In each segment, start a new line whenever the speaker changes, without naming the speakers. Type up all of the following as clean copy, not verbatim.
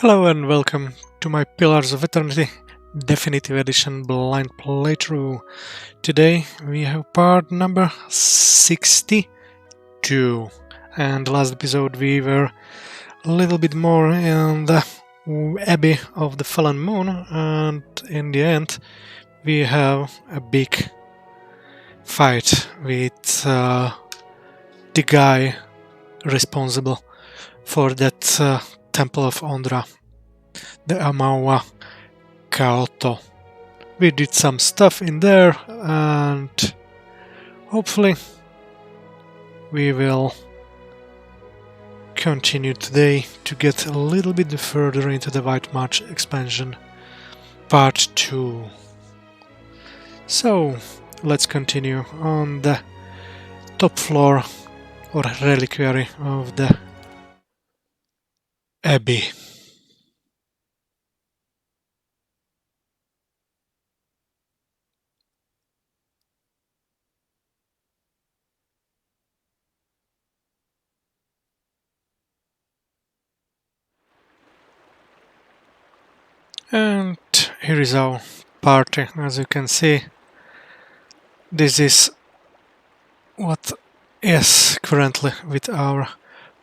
Hello and welcome to my Pillars of Eternity Definitive Edition blind playthrough. Today we have part number 62, and last episode we were a little bit more in the Abbey of the Fallen Moon, and in the end we have a big fight with the guy responsible for that Temple of Ondra, the Amawa Kaoto. We did some stuff in there, and hopefully we will continue today to get a little bit further into the White March expansion part 2. So let's continue on the top floor or reliquary of the Abbey. And here is our party. As you can see, this is what is currently with our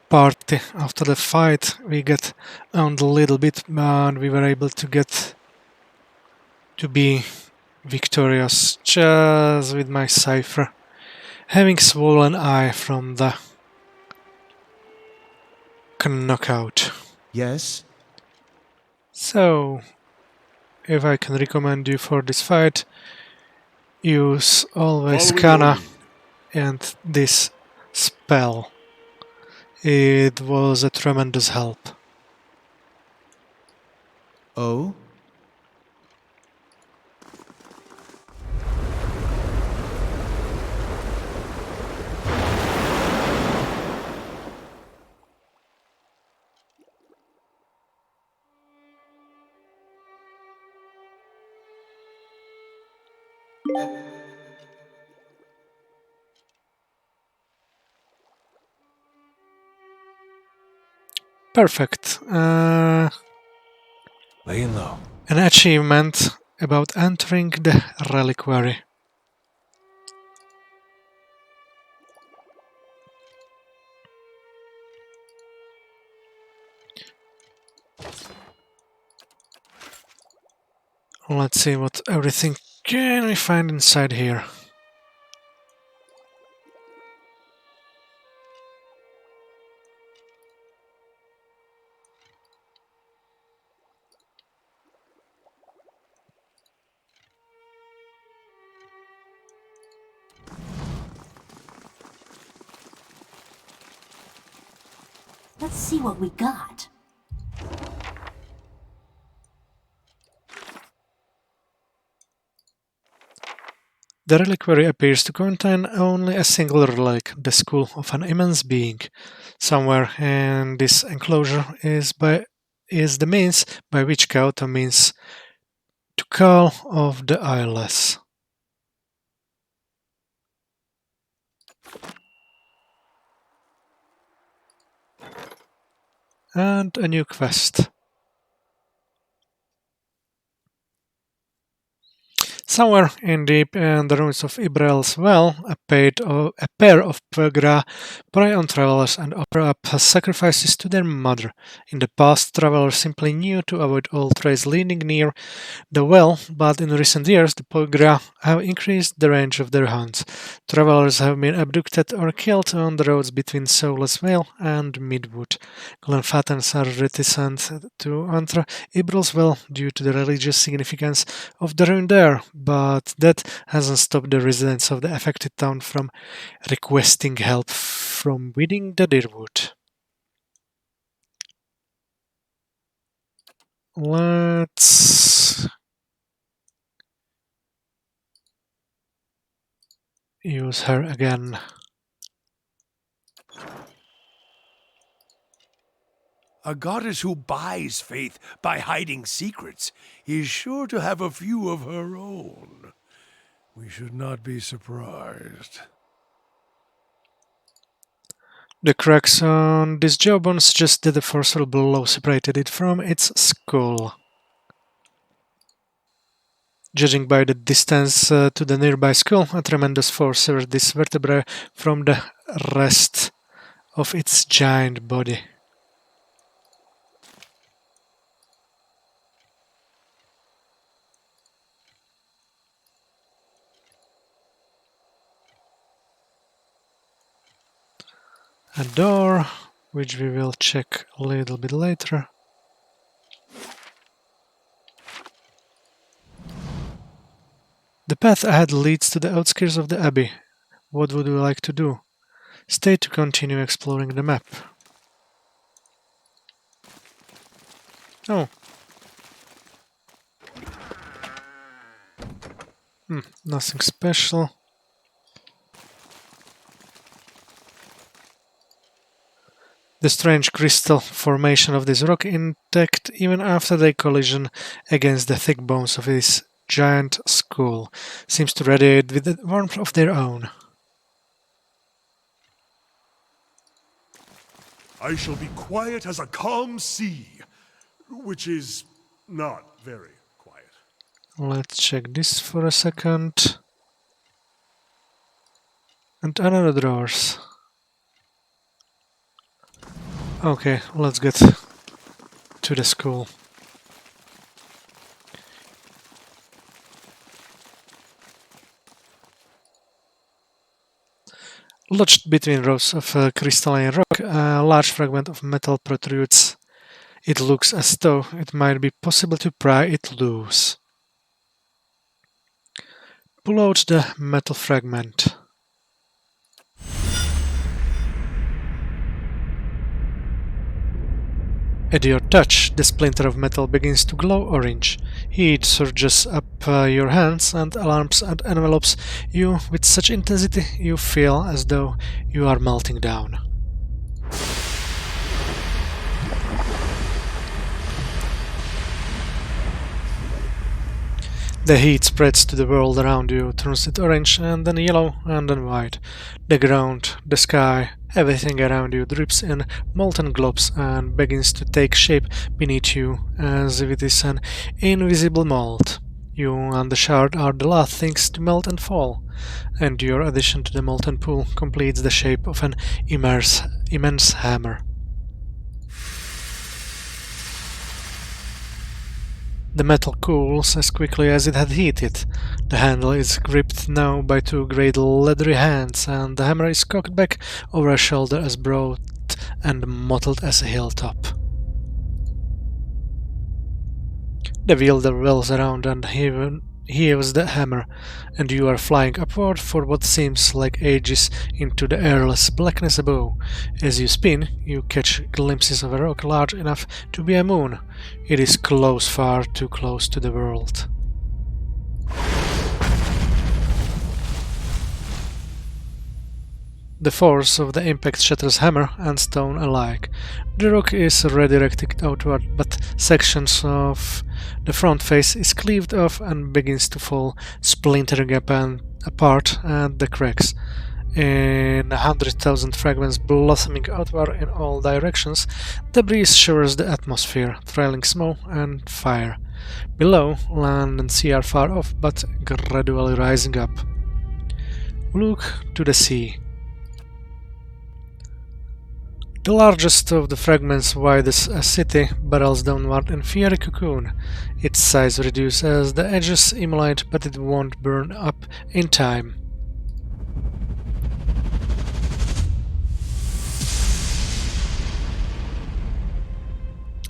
party. After the fight we got owned a little bit, but we were able to get to be victorious just with my cipher, having swollen eye from the knockout.
Yes?
So if I can recommend you for this fight, use always Kana and this spell. It was a tremendous help.
Oh?
Perfect.
Laying low.
An achievement about entering the reliquary. Let's see what everything can we find inside here.
Let's see what we got.
The reliquary appears to contain only a single relic, the skull of an immense being. Somewhere in this enclosure is the means by which Kaoto means to call of the eyeless. And a new quest. Somewhere in deep in the ruins of Ibrel's well, a pair of Pegra prey on travelers and offer up sacrifices to their mother. In the past, travelers simply knew to avoid all trails leading near the well, but in recent years the Pegra have increased the range of their hunts. Travelers have been abducted or killed on the roads between Soulless Vale and Midwood. Glenfattens are reticent to enter Ibrel's well due to the religious significance of the ruin there, but that hasn't stopped the residents of the affected town from requesting help from within the Deerwood. Let's use her again.
A goddess who buys faith by hiding secrets is sure to have a few of her own. We should not be surprised.
The cracks on this jawbone suggest that the forceful blow separated it from its skull. Judging by the distance to the nearby skull, a tremendous force severed this vertebrae from the rest of its giant body. A door, which we will check a little bit later. The path ahead leads to the outskirts of the abbey. What would you like to do? Stay to continue exploring the map. Oh. Nothing special. The strange crystal formation of this rock intact even after the collision against the thick bones of this giant skull seems to radiate with a warmth of their own.
I shall be quiet as a calm sea, which is not very quiet.
Let's check this for a second. And another drawers. Okay, let's get to the school. Lodged between rows of crystalline rock, a large fragment of metal protrudes. It looks as though it might be possible to pry it loose. Pull out the metal fragment. At your touch, the splinter of metal begins to glow orange. Heat surges up your hands and alarms and envelops you with such intensity you feel as though you are melting down. The heat spreads to the world around you, turns it orange and then yellow and then white. The ground, the sky, everything around you drips in molten globes and begins to take shape beneath you as if it is an invisible mold. You and the shard are the last things to melt and fall, and your addition to the molten pool completes the shape of an immense hammer. The metal cools as quickly as it had heated. The handle is gripped now by two great leathery hands, and the hammer is cocked back over a shoulder as broad and mottled as a hilltop. The wielder whirls around and heaves the hammer, and you are flying upward for what seems like ages into the airless blackness above. As you spin, you catch glimpses of a rock large enough to be a moon. It is close, far too close to the world. The force of the impact shatters hammer and stone alike. The rock is redirected outward, but sections of the front face is cleaved off and begins to fall, splintering apart at the cracks. In 100,000 fragments blossoming outward in all directions, the breeze shivers the atmosphere, trailing smoke and fire. Below, land and sea are far off, but gradually rising up. Look to the sea. The largest of the fragments, wide as a city, barrels downward in fiery cocoon. Its size reduces as the edges immolate, but it won't burn up in time.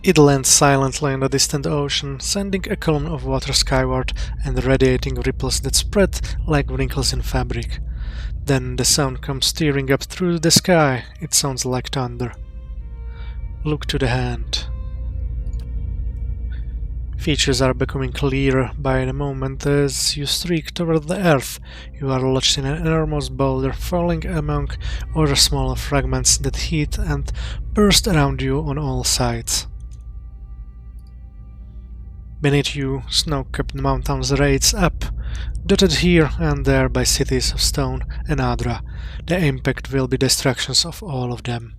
It lands silently in the distant ocean, sending a column of water skyward and radiating ripples that spread like wrinkles in fabric. Then the sound comes tearing up through the sky. It sounds like thunder. Look to the hand. Features are becoming clearer by the moment as you streak toward the earth. You are lodged in an enormous boulder, falling among other smaller fragments that heat and burst around you on all sides. Beneath you, snow-capped mountains raise up, dotted here and there by cities of stone and Ondra. The impact will be destructions of all of them.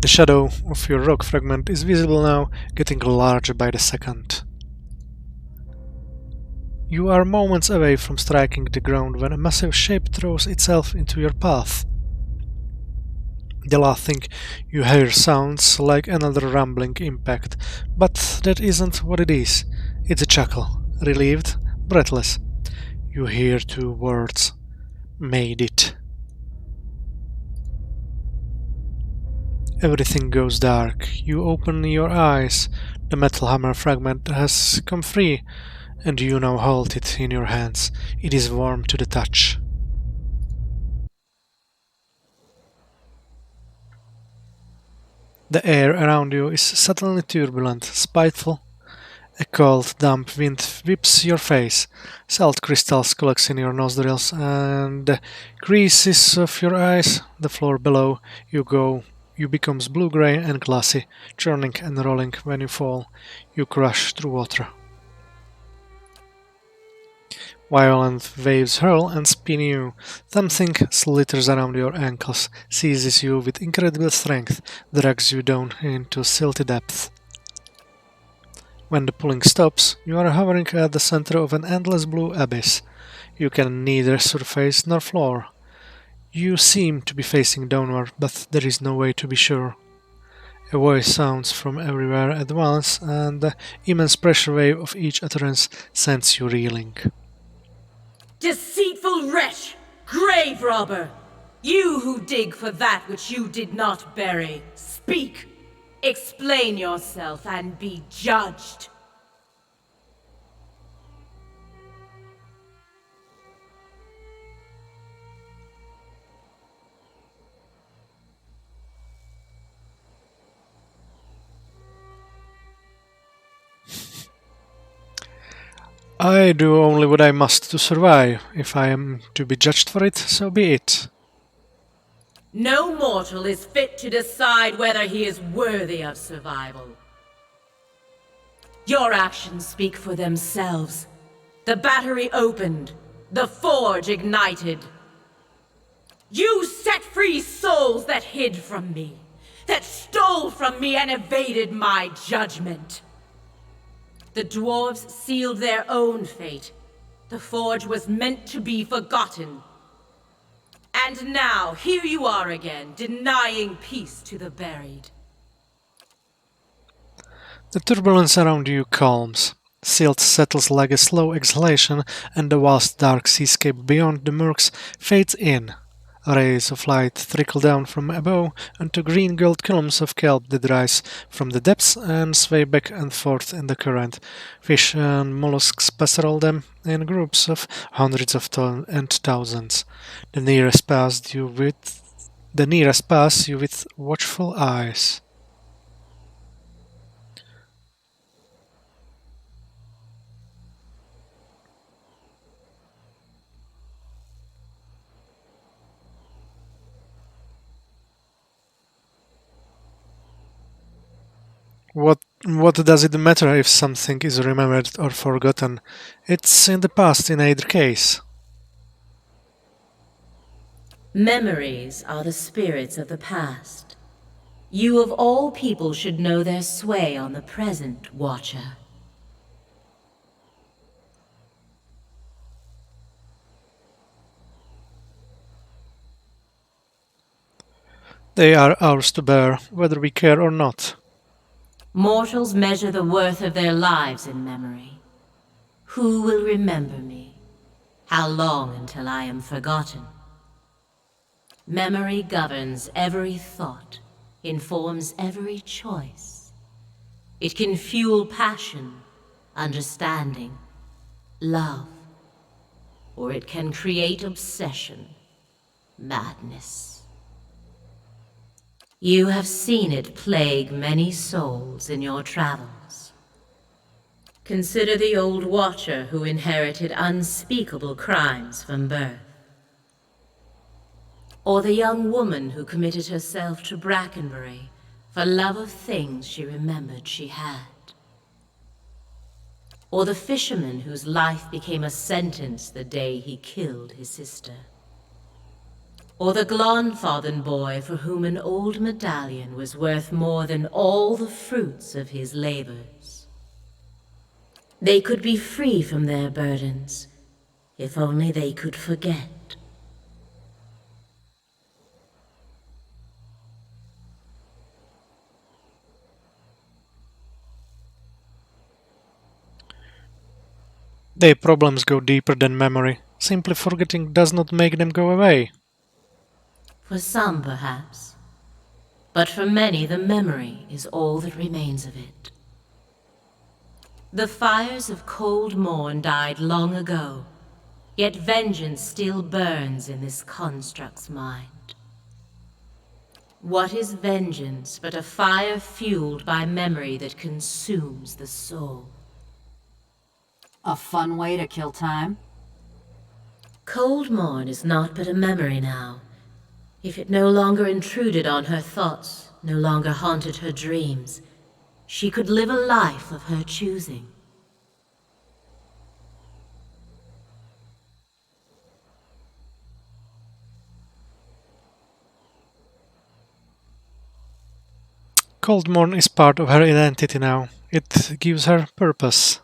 The shadow of your rock fragment is visible now, getting larger by the second. You are moments away from striking the ground when a massive shape throws itself into your path. The last thing you hear sounds like another rumbling impact, but that isn't what it is. It's a chuckle, relieved, breathless. You hear two words. Made it. Everything goes dark. You open your eyes. The metal hammer fragment has come free, and you now hold it in your hands. It is warm to the touch. The air around you is suddenly turbulent, spiteful. A cold, damp wind whips your face. Salt crystals collect in your nostrils and the creases of your eyes. The floor below you becomes blue-gray and glassy, churning and rolling when you fall. You crash through water. Violent waves hurl and spin you. Something slithers around your ankles, seizes you with incredible strength, drags you down into silty depths. When the pulling stops, you are hovering at the center of an endless blue abyss. You can neither surface nor floor. You seem to be facing downward, but there is no way to be sure. A voice sounds from everywhere at once, and the immense pressure wave of each utterance sends you reeling.
Deceitful wretch! Grave robber! You who dig for that which you did not bury, speak! Explain yourself and be judged.
I do only what I must to survive. If I am to be judged for it, so be it.
No mortal is fit to decide whether he is worthy of survival. Your actions speak for themselves. The battery opened, the forge ignited. You set free souls that hid from me, that stole from me and evaded my judgment. The dwarves sealed their own fate. The forge was meant to be forgotten. And now, here you are again, denying peace to the buried.
The turbulence around you calms. Silt settles like a slow exhalation, and the vast dark seascape beyond the murks fades in. Rays of light trickle down from above onto green-gold columns of kelp that rise from the depths and sway back and forth in the current. Fish and mollusks patrol them in groups of hundreds of and thousands. The nearest pass you with watchful eyes. What does it matter if something is remembered or forgotten? It's in the past in either case.
Memories are the spirits of the past. You of all people should know their sway on the present, Watcher.
They are ours to bear, whether we care or not.
Mortals measure the worth of their lives in memory. Who will remember me? How long until I am forgotten? Memory governs every thought, informs every choice. It can fuel passion, understanding, love, or it can create obsession, madness. You have seen it plague many souls in your travels. Consider the old Watcher who inherited unspeakable crimes from birth. Or the young woman who committed herself to Brackenbury, for love of things she remembered she had. Or the fisherman whose life became a sentence the day he killed his sister. Or the Glonfathen boy for whom an old medallion was worth more than all the fruits of his labors. They could be free from their burdens, if only they could forget.
Their problems go deeper than memory. Simply forgetting does not make them go away.
For some, perhaps. But for many, the memory is all that remains of it. The fires of cold morn died long ago, yet vengeance still burns in this construct's mind. What is vengeance but a fire fueled by memory that consumes the soul?
A fun way to kill time?
Cold morn is not but a memory now. If it no longer intruded on her thoughts, no longer haunted her dreams, she could live a life of her choosing.
Cold Morn is part of her identity now. It gives her purpose.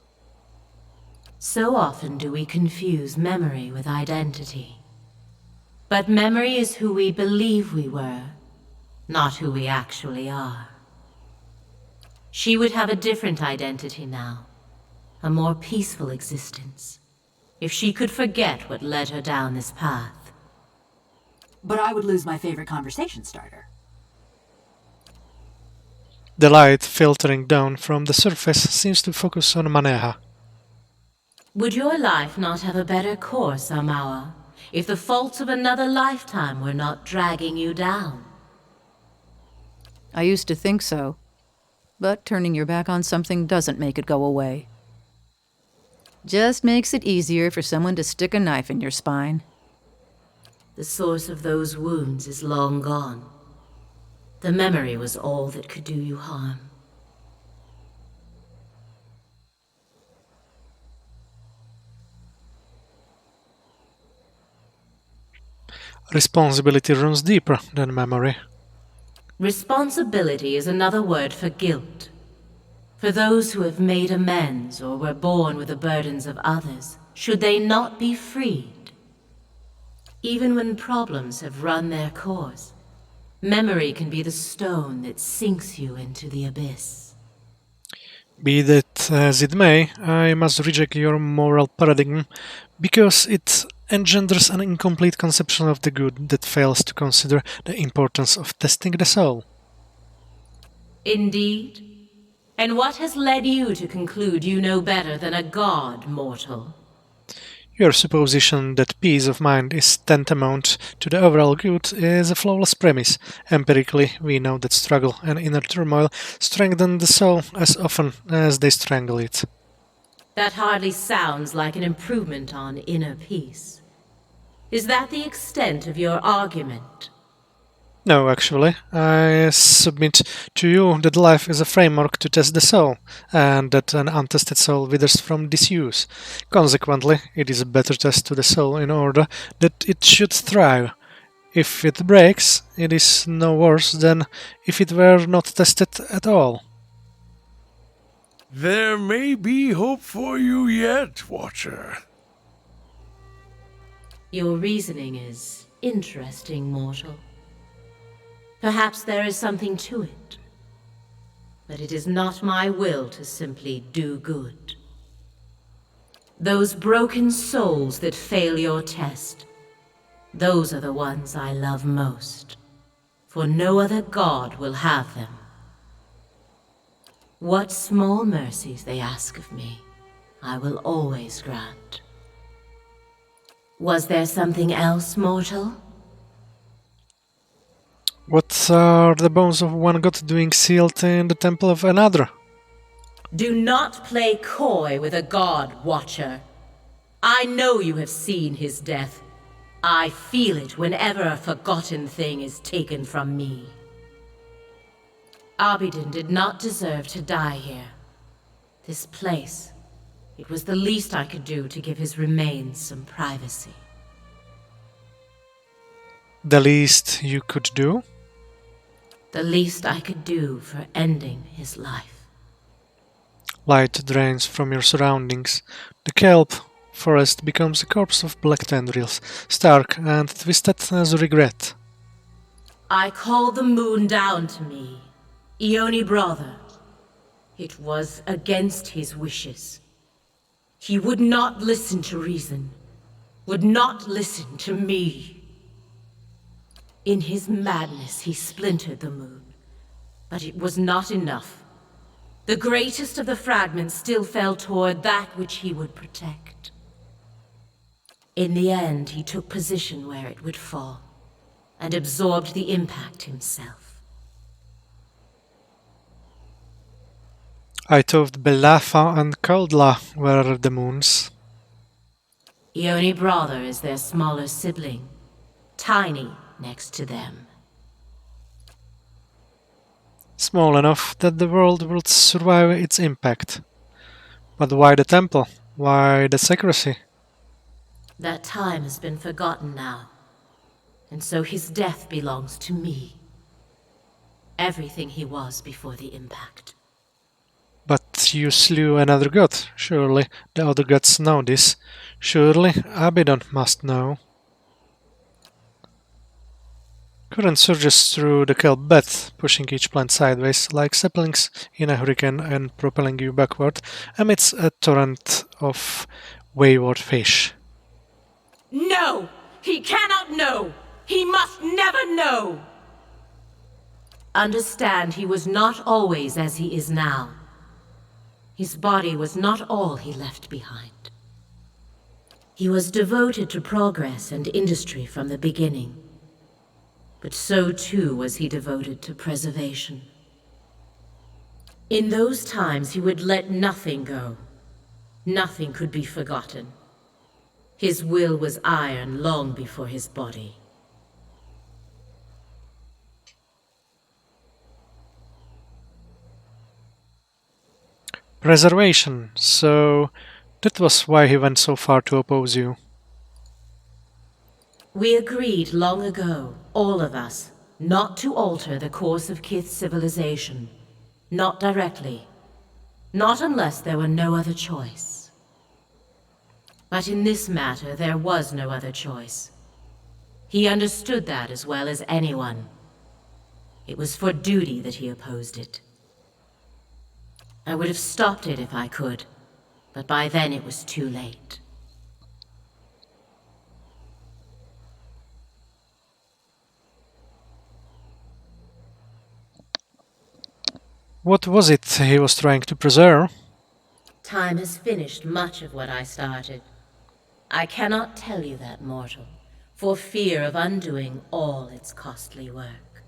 So often do we confuse memory with identity. But memory is who we believe we were, not who we actually are. She would have a different identity now, a more peaceful existence, if she could forget what led her down this path.
But I would lose my favorite conversation starter.
The light filtering down from the surface seems to focus on Maneha.
Would your life not have a better course, Amawa, if the faults of another lifetime were not dragging you down?
I used to think so. But turning your back on something doesn't make it go away. Just makes it easier for someone to stick a knife in your spine.
The source of those wounds is long gone. The memory was all that could do you harm.
Responsibility runs deeper than memory.
Responsibility is another word for guilt. For those who have made amends or were born with the burdens of others, should they not be freed? Even when problems have run their course, memory can be the stone that sinks you into the abyss.
Be that as it may, I must reject your moral paradigm because it engenders an incomplete conception of the good that fails to consider the importance of testing the soul.
Indeed. And what has led you to conclude you know better than a god, mortal?
Your supposition that peace of mind is tantamount to the overall good is a flawless premise. Empirically, we know that struggle and inner turmoil strengthen the soul as often as they strangle it.
That hardly sounds like an improvement on inner peace. Is that the extent of your argument?
No, actually, I submit to you that life is a framework to test the soul, and that an untested soul withers from disuse. Consequently, it is a better test to the soul in order that it should thrive. If it breaks, it is no worse than if it were not tested at all.
There may be hope for you yet, Watcher.
Your reasoning is interesting, mortal. Perhaps there is something to it. But it is not my will to simply do good. Those broken souls that fail your test, those are the ones I love most, for no other god will have them. What small mercies they ask of me, I will always grant. Was there something else, mortal?
What are the bones of one god doing sealed in the temple of another?
Do not play coy with a god, Watcher. I know you have seen his death. I feel it whenever a forgotten thing is taken from me. Abidin did not deserve to die here. This place, it was the least I could do to give his remains some privacy.
The least you could do?
The least I could do for ending his life.
Light drains from your surroundings. The kelp forest becomes a corpse of black tendrils, stark and twisted as regret.
I called the moon down to me, Ioni brother. It was against his wishes. He would not listen to reason, would not listen to me. In his madness, he splintered the moon, but it was not enough. The greatest of the fragments still fell toward that which he would protect. In the end, he took position where it would fall, and absorbed the impact himself.
I thought Belafa and Kaldla were the moons.
Ioni brother is their smaller sibling, tiny next to them.
Small enough that the world would survive its impact. But why the temple? Why the secrecy?
That time has been forgotten now, and so his death belongs to me. Everything he was before the impact.
But you slew another god. Surely the other gods know this. Surely Abaddon must know. Current surges through the kelp bed, pushing each plant sideways like saplings in a hurricane and propelling you backward amidst a torrent of wayward fish.
No! He cannot know! He must never know! Understand, he was not always as he is now. His body was not all he left behind. He was devoted to progress and industry from the beginning. But so too was he devoted to preservation. In those times he would let nothing go. Nothing could be forgotten. His will was iron long before his body.
Preservation, so that was why he went so far to oppose you.
We agreed long ago, all of us, not to alter the course of Kith's civilization. Not directly. Not unless there were no other choice. But in this matter, there was no other choice. He understood that as well as anyone. It was for duty that he opposed it. I would have stopped it if I could, but by then it was too late.
What was it he was trying to preserve?
Time has finished much of what I started. I cannot tell you that, mortal, for fear of undoing all its costly work.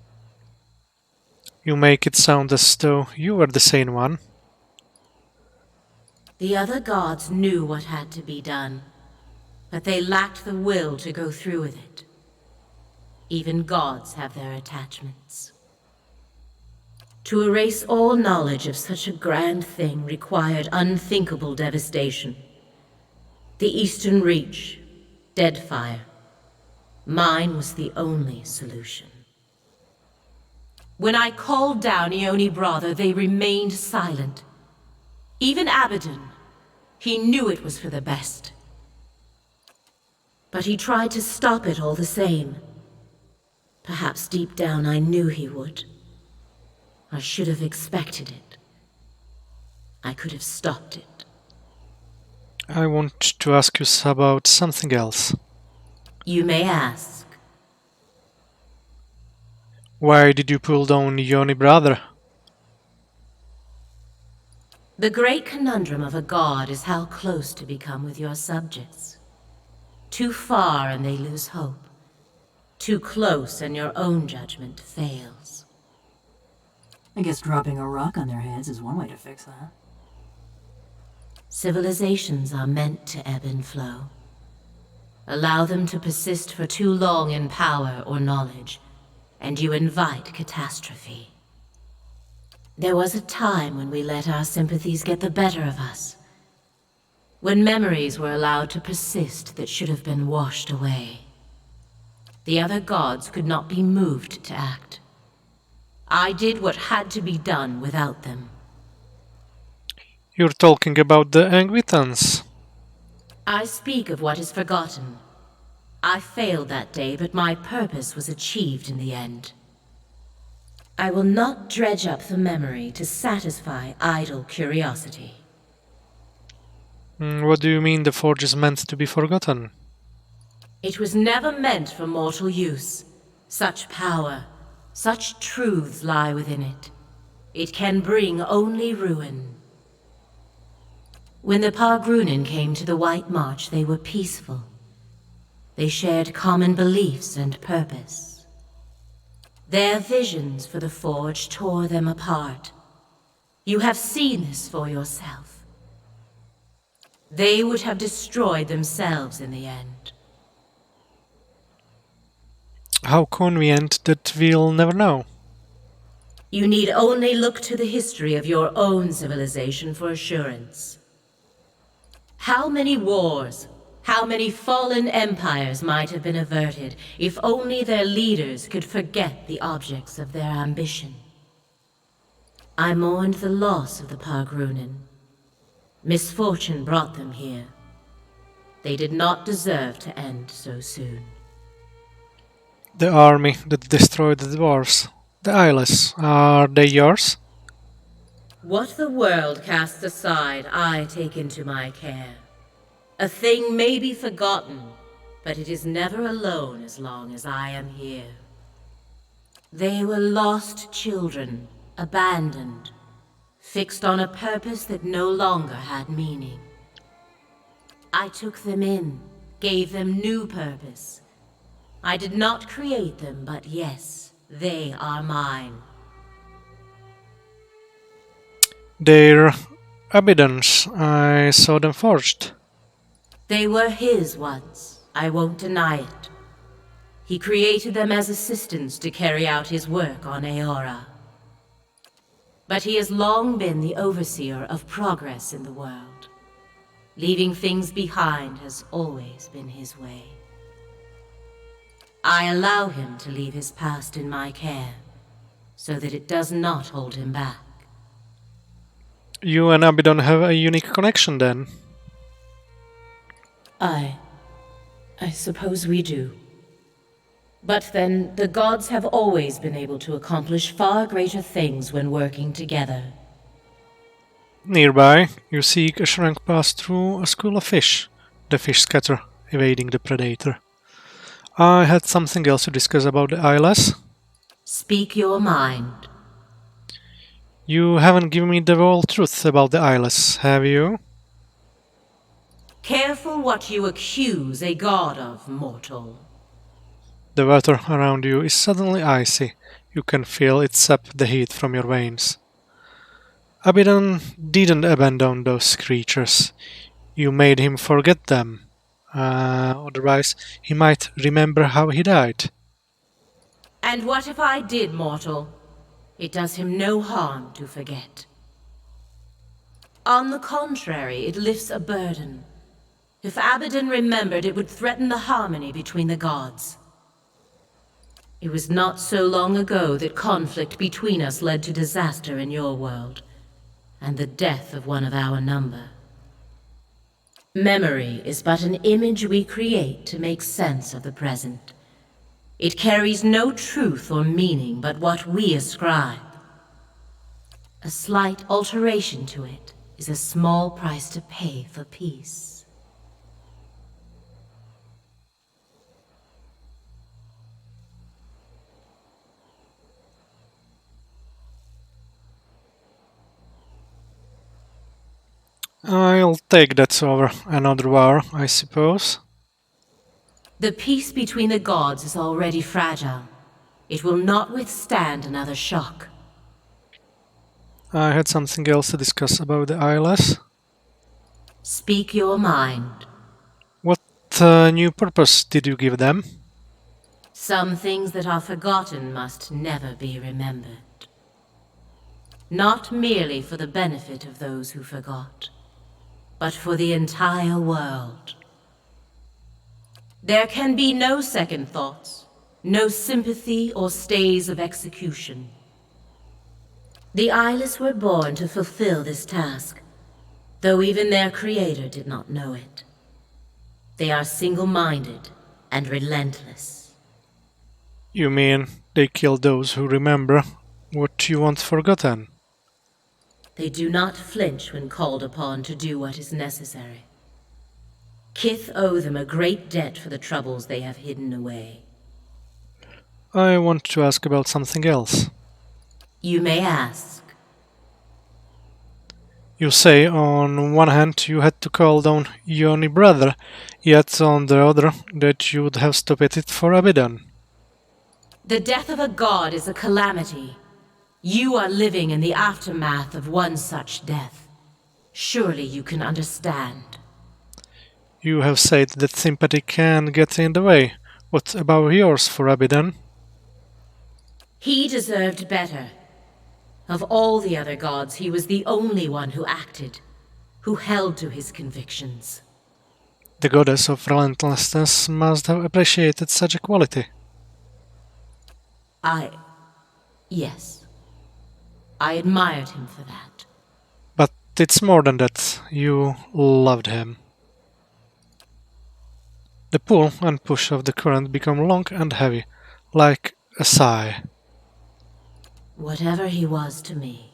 You make it sound as though you were the sane one.
The other gods knew what had to be done, but they lacked the will to go through with it. Even gods have their attachments. To erase all knowledge of such a grand thing required unthinkable devastation. The Eastern Reach, Deadfire. Mine was the only solution. When I called down Ioni brother, they remained silent. Even Abaddon, he knew it was for the best. But he tried to stop it all the same. Perhaps deep down I knew he would. I should have expected it. I could have stopped it.
I want to ask you about something else.
You may ask.
Why did you pull down Yoni brother?
The great conundrum of a god is how close to become with your subjects. Too far and they lose hope. Too close and your own judgment fails.
I guess dropping a rock on their heads is one way to fix that.
Civilizations are meant to ebb and flow. Allow them to persist for too long in power or knowledge, and you invite catastrophe. There was a time when we let our sympathies get the better of us. When memories were allowed to persist that should have been washed away. The other gods could not be moved to act. I did what had to be done without them.
You're talking about the Angwitans.
I speak of what is forgotten. I failed that day, but my purpose was achieved in the end. I will not dredge up the memory to satisfy idle curiosity.
What do you mean the forge is meant to be forgotten?
It was never meant for mortal use. Such power, such truths lie within it. It can bring only ruin. When the Pargrunin came to the White March, they were peaceful. They shared common beliefs and purpose. Their visions for the Forge tore them apart. You have seen this for yourself. They would have destroyed themselves in the end.
How convenient that we'll never know.
You need only look to the history of your own civilization for assurance. How many wars, how many fallen empires might have been averted if only their leaders could forget the objects of their ambition? I mourned the loss of the Pargrunin. Misfortune brought them here. They did not deserve to end so soon.
The army that destroyed the dwarves. The Eyeless. Are they yours?
What the world casts aside, I take into my care. A thing may be forgotten, but it is never alone as long as I am here. They were lost children, abandoned, fixed on a purpose that no longer had meaning. I took them in, gave them new purpose. I did not create them, but yes, they are mine.
They're Abydons. I saw them forged.
They were his once, I won't deny it. He created them as assistants to carry out his work on Aora. But he has long been the overseer of progress in the world. Leaving things behind has always been his way. I allow him to leave his past in my care, so that it does not hold him back.
You and Abydon have a unique connection then.
I suppose we do. But then, the gods have always been able to accomplish far greater things when working together.
Nearby, you seek a shrunk path through a school of fish. The fish scatter, evading the predator. I had something else to discuss about the Eyeless.
Speak your mind.
You haven't given me the whole truth about the Eyeless, have you?
Careful what you accuse a god of, mortal.
The water around you is suddenly icy. You can feel it sap the heat from your veins. Abydon didn't abandon those creatures. You made him forget them. Otherwise, he might remember how he died.
And what if I did, mortal? It does him no harm to forget. On the contrary, it lifts a burden. If Abydon remembered, it would threaten the harmony between the gods. It was not so long ago that conflict between us led to disaster in your world, and the death of one of our number. Memory is but an image we create to make sense of the present. It carries no truth or meaning but what we ascribe. A slight alteration to it is a small price to pay for peace.
I'll take that over another war, I suppose.
The peace between the gods is already fragile. It will not withstand another shock.
I had something else to discuss about the Eyeless.
Speak your mind.
What new purpose did you give them?
Some things that are forgotten must never be remembered. not merely for the benefit of those who forgot, but for the entire world. There can be no second thoughts, no sympathy or stays of execution. The eyeless were born to fulfill this task, though even their creator did not know it. They are single-minded and relentless.
You mean they kill those who remember what you want forgotten?
They do not flinch when called upon to do what is necessary. Kith owe them a great debt for the troubles they have hidden away.
I want to ask about something else.
You may ask.
You say on one hand you had to call down Yoni brother, yet on the other that you would have stopped it for Abaddon.
The death of a god is a calamity. You are living in the aftermath of one such death. Surely you can understand.
You have said that sympathy can get in the way. What about yours for Abaddon?
He deserved better. Of all the other gods, he was the only one who acted, who held to his convictions.
The goddess of relentlessness must have appreciated such a quality.
Yes. I admired him for that.
But it's more than that. You loved him. The pull and push of the current become long and heavy, like a sigh.
Whatever he was to me,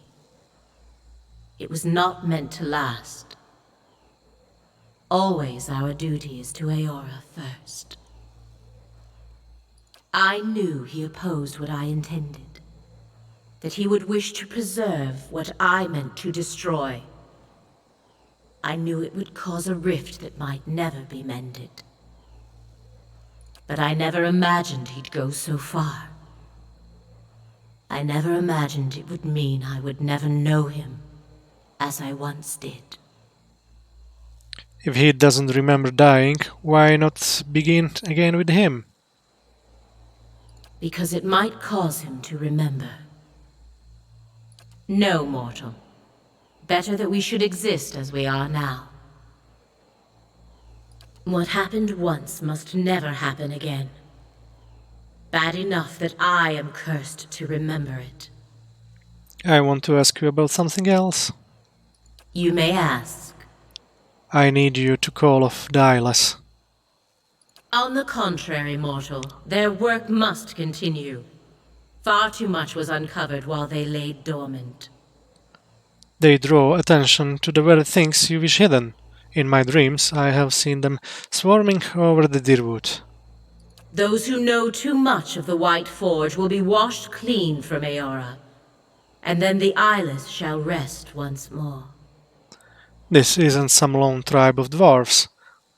it was not meant to last. Always our duty is to Eora first. I knew he opposed what I intended, that he would wish to preserve what I meant to destroy. I knew it would cause a rift that might never be mended. But I never imagined he'd go so far. I never imagined it would mean I would never know him as I once did.
If he doesn't remember dying, why not begin again with him?
Because it might cause him to remember. No, mortal. Better that we should exist as we are now. What happened once must never happen again. Bad enough that I am cursed to remember it.
I want to ask you about something else.
You may ask.
I need you to call off the eyeless.
On the contrary, mortal, their work must continue. Far too much was uncovered while they lay dormant.
They draw attention to the very things you wish hidden. In my dreams, I have seen them swarming over the Deerwood.
Those who know too much of the White Forge will be washed clean from Eora, and then the eyeless shall rest once more.
This isn't some lone tribe of dwarves.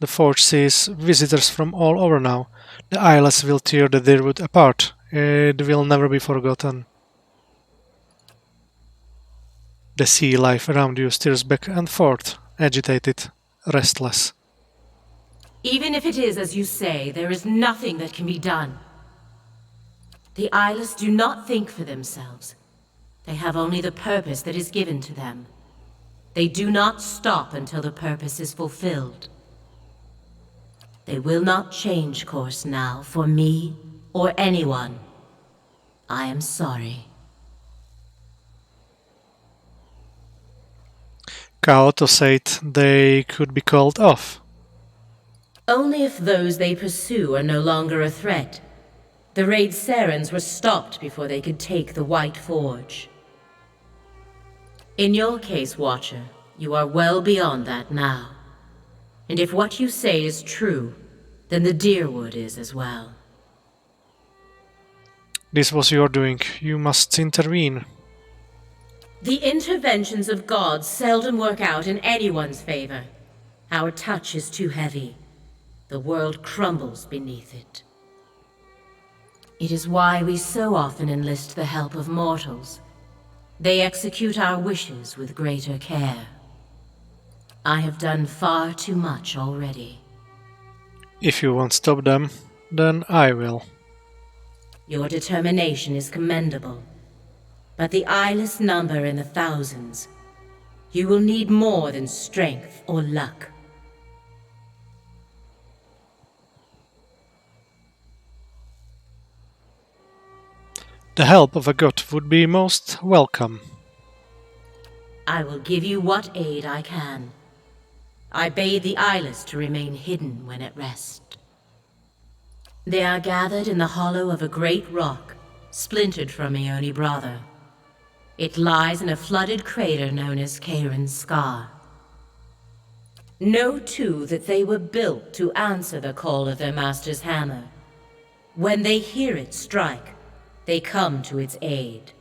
The forge sees visitors from all over now. The eyeless will tear the Deerwood apart. It will never be forgotten. The sea life around you stirs back and forth, agitated, restless.
Even if it is as you say, there is nothing that can be done. The eyeless do not think for themselves. They have only the purpose that is given to them. They do not stop until the purpose is fulfilled. They will not change course now for me or anyone. I am sorry.
Kaoto said they could be called off.
Only if those they pursue are no longer a threat. The raid Sarens were stopped before they could take the White Forge. In your case, Watcher, you are well beyond that now. And if what you say is true, then the Deerwood is as well.
This was your doing. You must intervene.
The interventions of gods seldom work out in anyone's favor. Our touch is too heavy. The world crumbles beneath it. It is why we so often enlist the help of mortals. They execute our wishes with greater care. I have done far too much already.
If you won't stop them, then I will.
Your determination is commendable. but the eyeless number in the thousands. You will need more than strength or luck.
The help of a god would be most welcome.
I will give you what aid I can. I bade the eyeless to remain hidden when at rest. They are gathered in the hollow of a great rock, splintered from Ione Brother. It lies in a flooded crater known as Kairon's Scar. Know, too, that they were built to answer the call of their master's hammer. When they hear it strike, they come to its aid.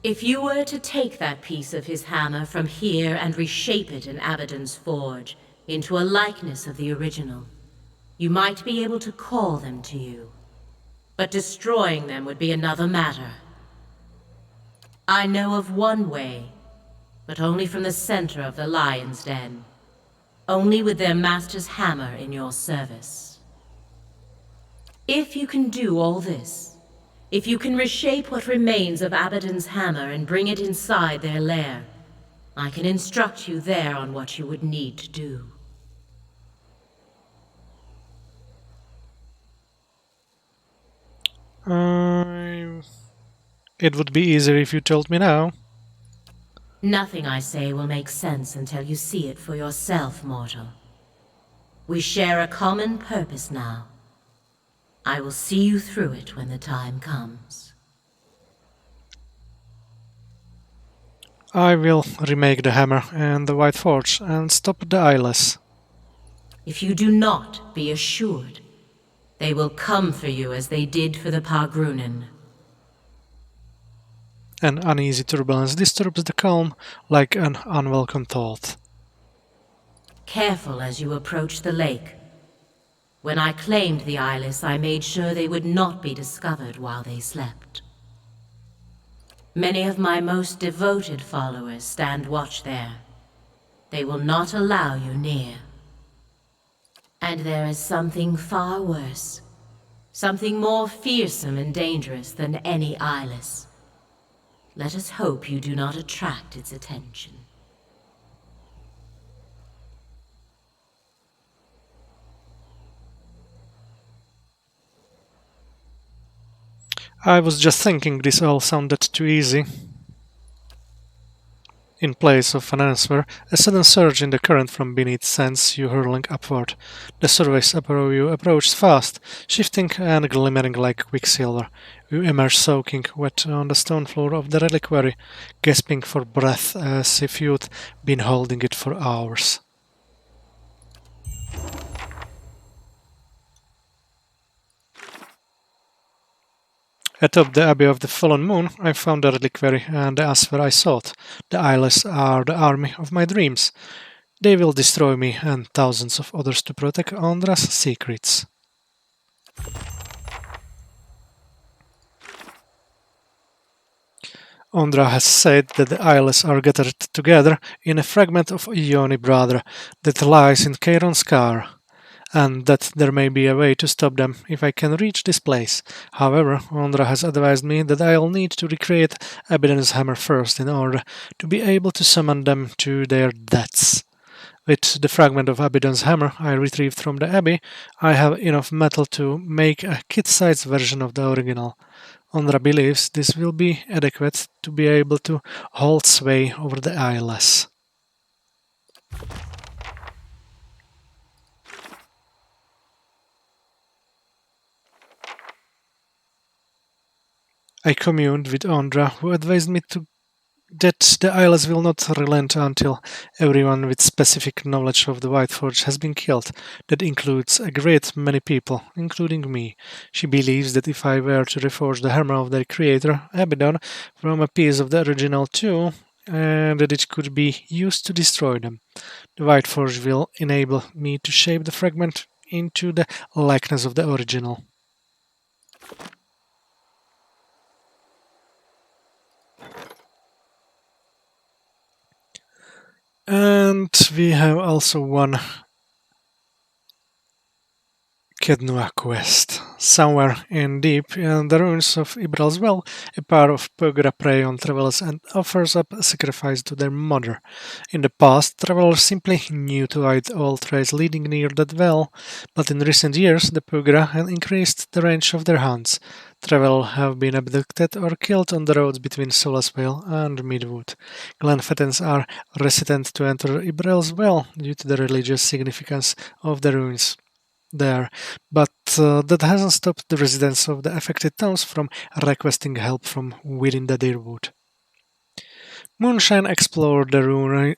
If you were to take that piece of his hammer from here and reshape it in Abaddon's forge into a likeness of the original, you might be able to call them to you. But destroying them would be another matter. I know of one way, but only from the center of the Lion's Den. Only with their master's hammer in your service. If you can do all this, if you can reshape what remains of Abaddon's hammer and bring it inside their lair, I can instruct you there on what you would need to do.
It would be easier if you told me now.
Nothing I say will make sense until you see it for yourself, mortal. We share a common purpose now. I will see you through it when the time comes.
I will remake the hammer and the White Forge and stop the eyeless.
If you do not, be assured, they will come for you as they did for the Pargrunen.
An uneasy turbulence disturbs the calm like an unwelcome thought.
Careful as you approach the lake. When I claimed the eyeless, I made sure they would not be discovered while they slept. Many of my most devoted followers stand watch there. They will not allow you near. And there is something far worse. Something more fearsome and dangerous than any eyeless. Let us hope you do not attract its attention.
I was just thinking this all sounded too easy. In place of an answer, a sudden surge in the current from beneath sends you hurling upward. The surface above you approaches fast, shifting and glimmering like quicksilver. You emerge soaking wet on the stone floor of the reliquary, gasping for breath as if you'd been holding it for hours. Atop the Abbey of the Fallen Moon, I found the reliquary and the answer I sought. The eyeless are the army of my dreams. They will destroy me and thousands of others to protect Ondra's secrets. Ondra has said that the eyeless are gathered together in a fragment of Ione Brother that lies in Kairon's Scar, and that there may be a way to stop them if I can reach this place. However, Ondra has advised me that I'll need to recreate Abaddon's hammer first in order to be able to summon them to their deaths. With the fragment of Abaddon's hammer I retrieved from the Abbey, I have enough metal to make a kid-sized version of the original. Ondra believes this will be adequate to be able to hold sway over the eyeless. I communed with Ondra, who advised me that the eyeless will not relent until everyone with specific knowledge of the White Forge has been killed. That includes a great many people, including me. She believes that if I were to reforge the hammer of their creator, Abaddon, from a piece of the original too, and that it could be used to destroy them. The White Forge will enable me to shape the fragment into the likeness of the original. And we have also one Kednua quest. somewhere in deep in the ruins of Ibral's well, a pair of Pugra prey on travelers and offers up a sacrifice to their mother. In the past, travelers simply knew to avoid all trails leading near that well, but in recent years the Pugra have increased the range of their hunts. Travelers have been abducted or killed on the roads between Solasvale and Midwood. Glenfattens are reluctant to enter Ibral's well due to the religious significance of the ruins there, but that hasn't stopped the residents of the affected towns from requesting help from within the Deerwood. Moonshine explored the ruins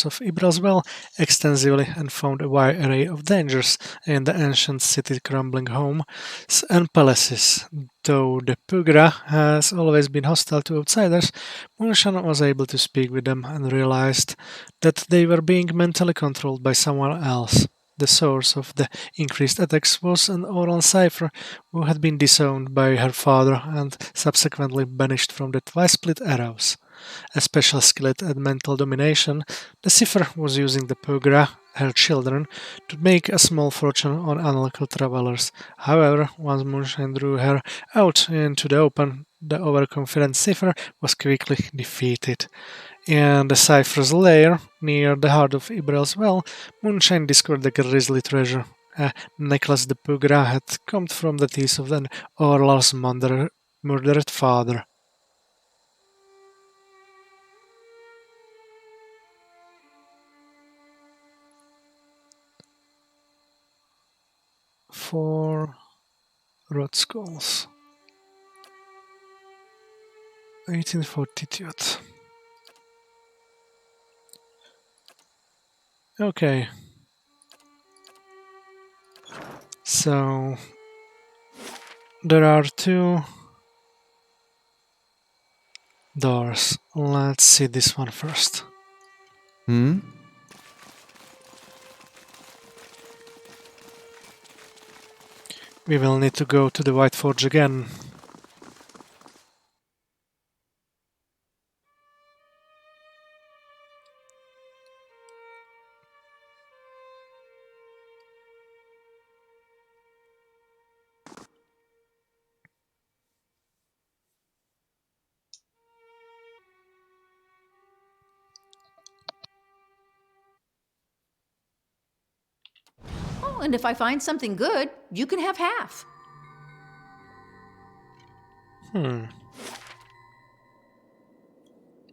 of Ibral's well extensively and found a wide array of dangers in the ancient city crumbling homes and palaces. Though the Pugra has always been hostile to outsiders, Moonshine was able to speak with them and realized that they were being mentally controlled by someone else. The source of the increased attacks was an oral cipher who had been disowned by her father and subsequently banished from the Twice-Split Arrows. A special skill at mental domination, the cipher was using the Pugra, her children, to make a small fortune on unlucky travelers. However, once Moonshine drew her out into the open, the overconfident cipher was quickly defeated. In the cipher's lair, near the heart of Ibral's well, Moonshine discovered the grisly treasure, a necklace the Pugra had combed from the teeth of an Orlal's murdered father. Four Rod Skulls. 1842. Okay. So there are two doors. Let's see this one first.
Hmm?
We will need to go to the White Forge again.
Oh, and if I find something good, you can have half.
And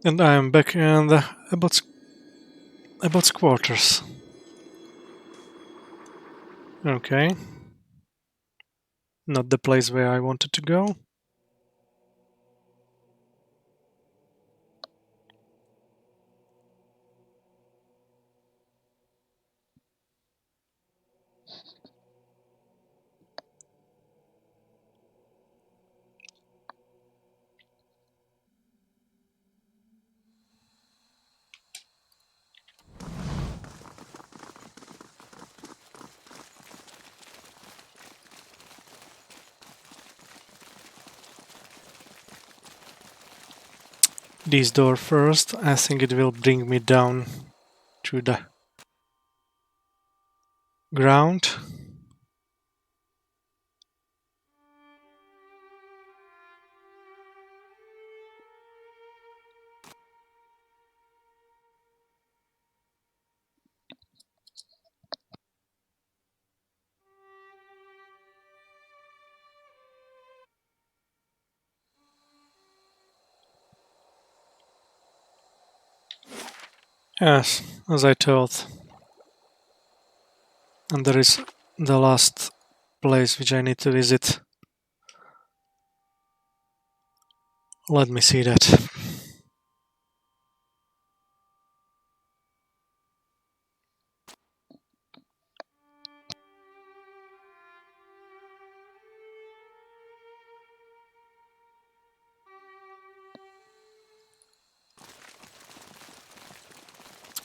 I am back in the Abbot's quarters. Okay. Not the place where I wanted to go. This door first. I think it will bring me down to the ground. Yes, as I thought. And there is the last place which I need to visit. Let me see that.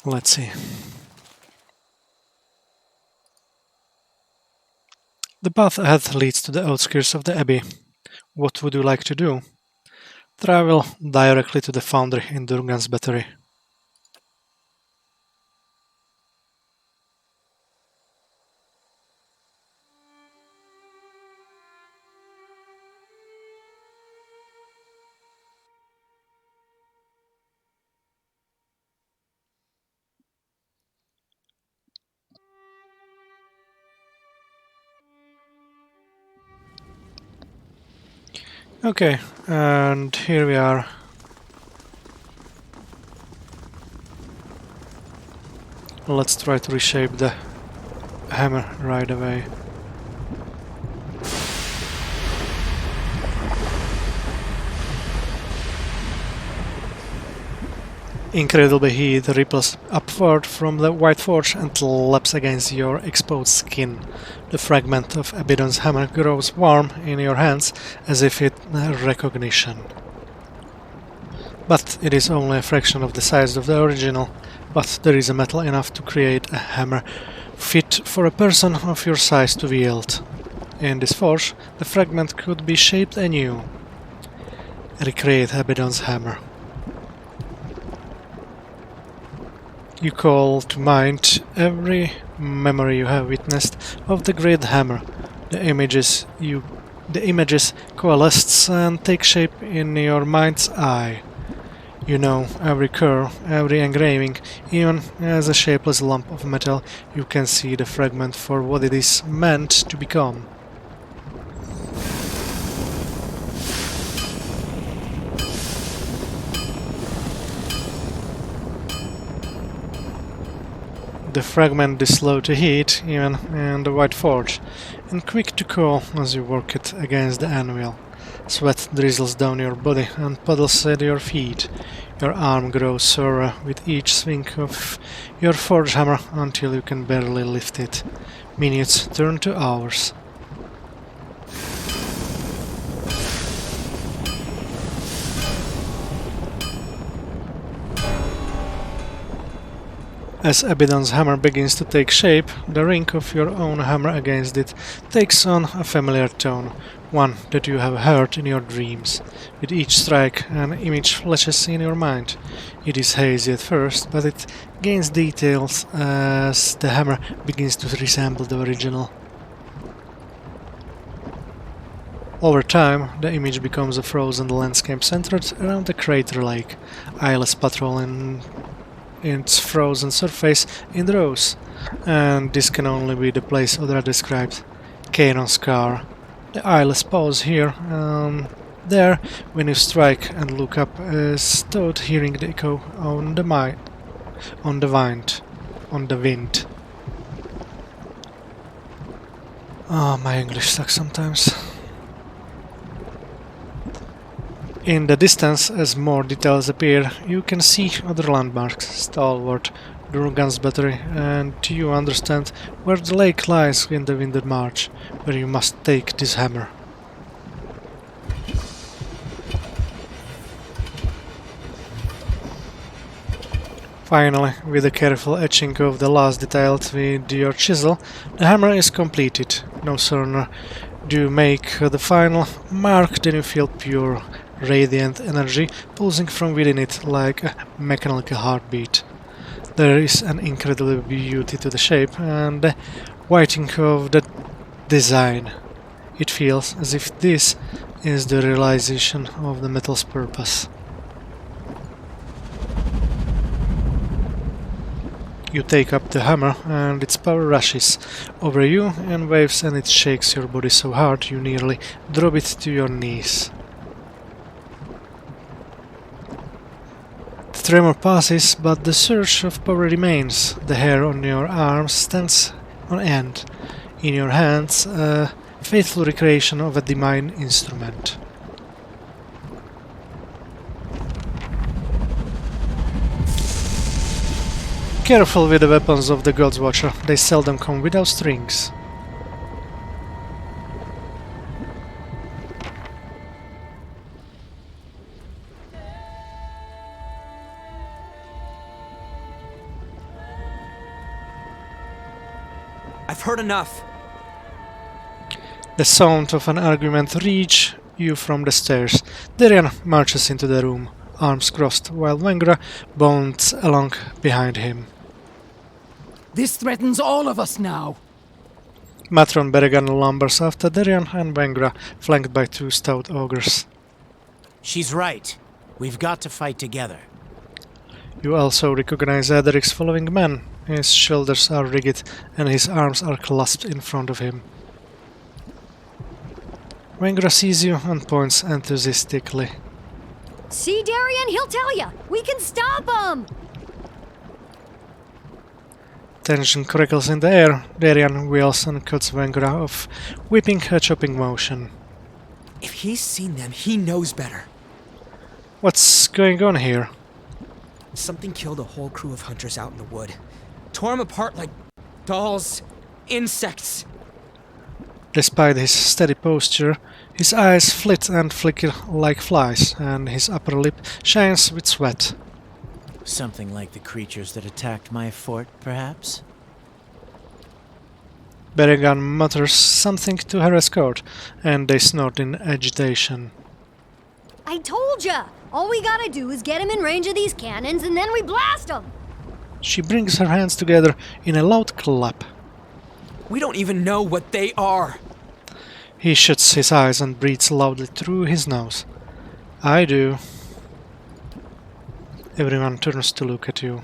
Let's see. The path ahead leads to the outskirts of the Abbey. What would you like to do? Travel directly to the foundry in Durgan's Battery. Okay, and here we are. Let's try to reshape the hammer right away. Incredible heat ripples upward from the white forge and laps against your exposed skin. The fragment of Abaddon's hammer grows warm in your hands as if it recognition. But it is only a fraction of the size of the original, but there is a metal enough to create a hammer fit for a person of your size to wield. In this forge, the fragment could be shaped anew. Recreate Abaddon's hammer. You call to mind every memory you have witnessed of the great hammer. The images coalesce and take shape in your mind's eye. You know every curve, every engraving, even as a shapeless lump of metal, you can see the fragment for what it is meant to become. The fragment is slow to heat, even in the white forge, and quick to cool as you work it against the anvil. Sweat drizzles down your body and puddles at your feet. Your arm grows sorer with each swing of your forge hammer until you can barely lift it. Minutes turn to hours. As Abaddon's hammer begins to take shape, the ring of your own hammer against it takes on a familiar tone, one that you have heard in your dreams. With each strike, an image flashes in your mind. It is hazy at first, but it gains details as the hammer begins to resemble the original. Over time, the image becomes a frozen landscape centered around a crater lake, eyeless patrolling its frozen surface in rows, and this can only be the place Ondra described. Canon's Scar. The eyeless pause here and there when you strike and look up as though hearing the echo on the wind. Oh, my English sucks sometimes. In the distance, as more details appear, you can see other landmarks, Stalwart, Durgan's Battery, and you understand where the lake lies in the Winded March, where you must take this hammer. Finally, with a careful etching of the last details with your chisel, the hammer is completed. No sooner do you make the final mark than you feel pure, radiant energy pulsing from within it like a mechanical heartbeat. There is an incredible beauty to the shape and the whiting of the design. It feels as if this is the realization of the metal's purpose. You take up the hammer and its power rushes over you and waves, and it shakes your body so hard you nearly drop it to your knees. The tremor passes, but the surge of power remains. The hair on your arms stands on end. In your hands, a faithful recreation of a divine instrument. Careful with the weapons of the God's Watcher, they seldom come without strings.
I've heard enough.
The sound of an argument reaches you from the stairs. Darian marches into the room, arms crossed, while Vengra bounds along behind him.
This threatens all of us now.
Matron Berrigan lumbers after Darian and Vengra, flanked by two stout ogres.
She's right. We've got to fight together.
You also recognize Ederic's following man. His shoulders are rigid and his arms are clasped in front of him. Vengra sees you and points enthusiastically.
See, Darian? He'll tell ya! We can stop him!
Tension crackles in the air. Darian wheels and cuts Vengra off, whipping a chopping motion.
If he's seen them, he knows better.
What's going on here?
Something killed a whole crew of hunters out in the wood. Tore them apart like dolls, insects.
Despite his steady posture, his eyes flit and flicker like flies, and his upper lip shines with sweat.
Something like the creatures that attacked my fort, perhaps?
Beregan mutters something to her escort, and they snort in agitation.
I told ya! All we gotta do is get him in range of these cannons and then we blast him!
She brings her hands together in a loud clap.
We don't even know what they are.
He shuts his eyes and breathes loudly through his nose. I do. Everyone turns to look at you.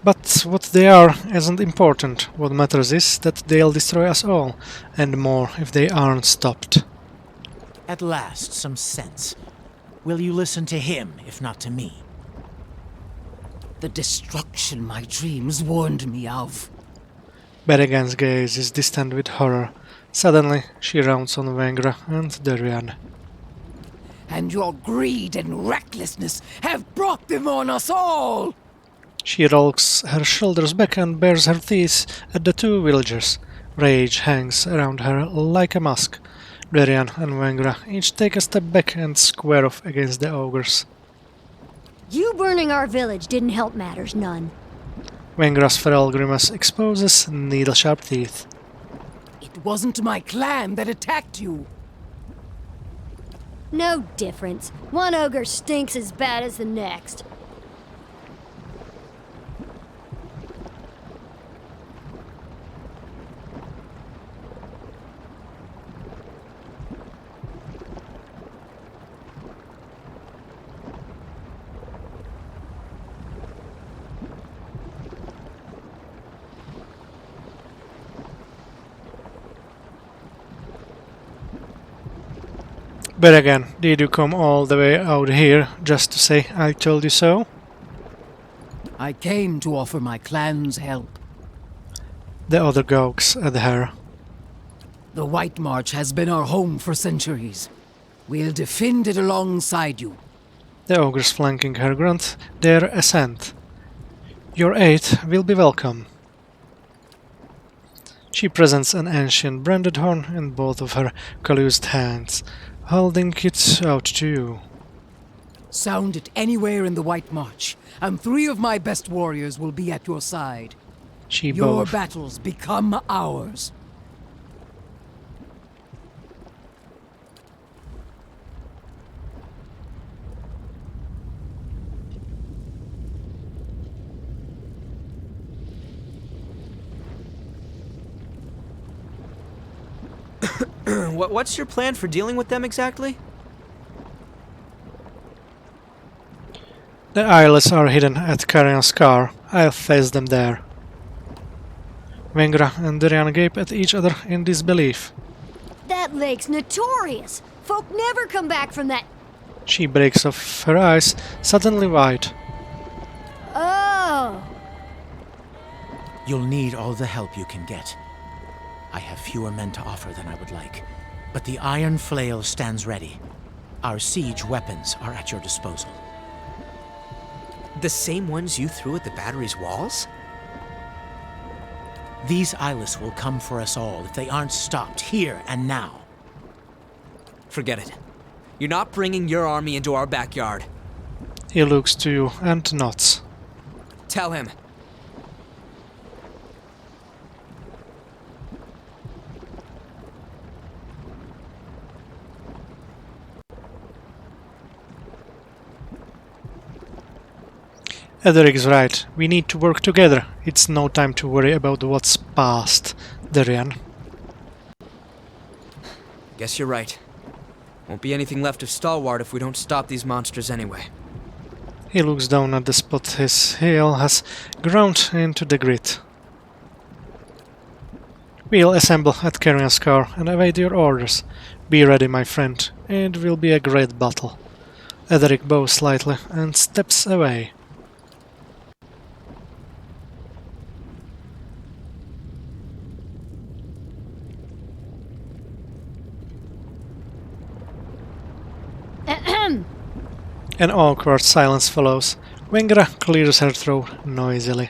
But what they are isn't important. What matters is that they'll destroy us all, and more if they aren't stopped.
At last, some sense. Will you listen to him, if not to me?
The destruction my dreams warned me of.
Beregan's gaze is distant with horror. Suddenly, she rounds on Vengra and Darian.
And your greed and recklessness have brought them on us all!
She rolls her shoulders back and bares her teeth at the two villagers. Rage hangs around her like a mask. Darian and Vengra each take a step back and square off against the ogres.
You burning our village didn't help matters none.
Vengra's feral grimace exposes needle-sharp teeth.
It wasn't my clan that attacked you.
No difference. One ogre stinks as bad as the next.
Beregan, did you come all the way out here just to say I told you so?
I came to offer my clan's help.
The other gawks at her.
The White March has been our home for centuries. We'll defend it alongside you.
The ogres flanking her grunt their assent. Your aid will be welcome. She presents an ancient branded horn in both of her calloused hands, holding it out to you.
Sound it anywhere in the White March, and 3 of my best warriors will be at your side. Your battles become ours.
What's your plan for dealing with them exactly?
The eyelets are hidden at Carrion's Scar. I'll face them there. Vengra and Darian gape at each other in disbelief.
That lake's notorious. Folk never come back from that.
She breaks off her eyes, suddenly white.
Oh.
You'll need all the help you can get. I have fewer men to offer than I would like, but the Iron Flail stands ready. Our siege weapons are at your disposal.
The same ones you threw at the battery's walls?
These eyeless will come for us all if they aren't stopped here and now.
Forget it. You're not bringing your army into our backyard.
He looks to you and nods.
Tell him.
Edric's right. We need to work together. It's no time to worry about what's past, Darian.
Guess you're right. Won't be anything left of Stalwart if we don't stop these monsters anyway.
He looks down at the spot his heel has ground into the grid. We'll assemble at Carrion's car and await your orders. Be ready, my friend. It will be a great battle. Edric bows slightly and steps away.
Ahem.
An awkward silence follows. Wengra clears her throat noisily.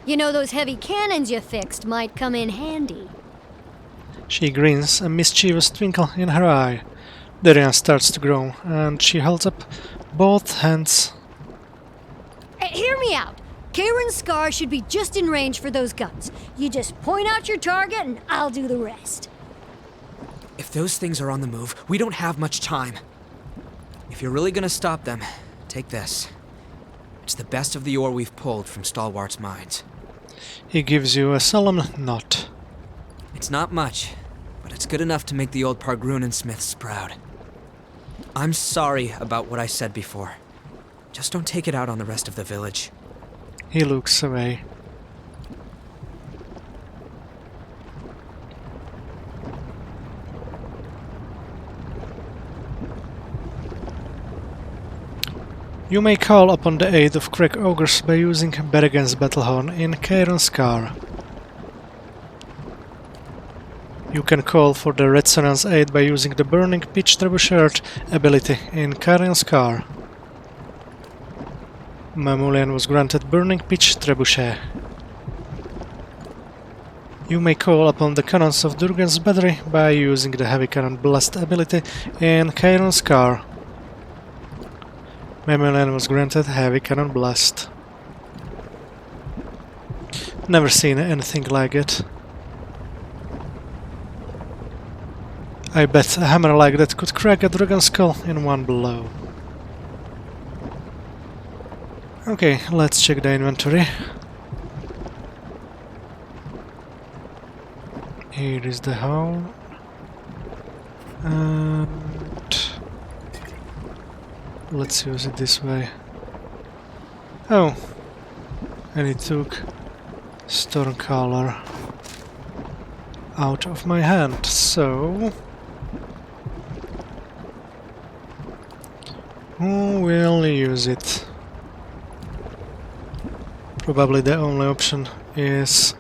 You know, those heavy cannons you fixed might come in handy.
She grins, a mischievous twinkle in her eye. Darian starts to groan, and she holds up both hands.
Hear me out. Kieran's scar should be just in range for those guns. You just point out your target and I'll do the rest.
If those things are on the move, we don't have much time. If you're really gonna stop them, take this. It's the best of the ore we've pulled from Stalwart's mines.
He gives you a solemn nod.
It's not much, but it's good enough to make the old Pargrunen Smiths proud. I'm sorry about what I said before. Just don't take it out on the rest of the village.
He looks away. You may call upon the aid of Craig Ogres by using Berrigan's Battlehorn in Kieran's car. You can call for the Resonance aid by using the Burning Pitch Trebuchet ability in Kieran's car. Mamulian was granted Burning Pitch Trebuchet. You may call upon the cannons of Durgan's Battery by using the Heavy Cannon Blast ability in Kieran's car. Mamulian was granted Heavy Cannon Blast. Never seen anything like it. I bet a hammer like that could crack a dragon skull in one blow. Okay, let's check the inventory. Here is the hole. And let's use it this way. Oh, and it took Stormcaller out of my hand, so who will use it? Probably the only option is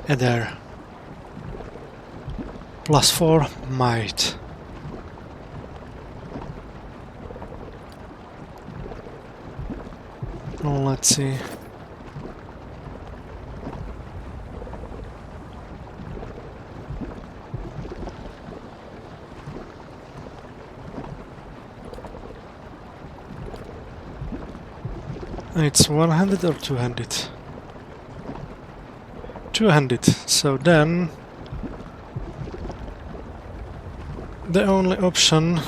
Eder. +4 might. Let's see. It's one-handed or two-handed? Two-handed, so then the only option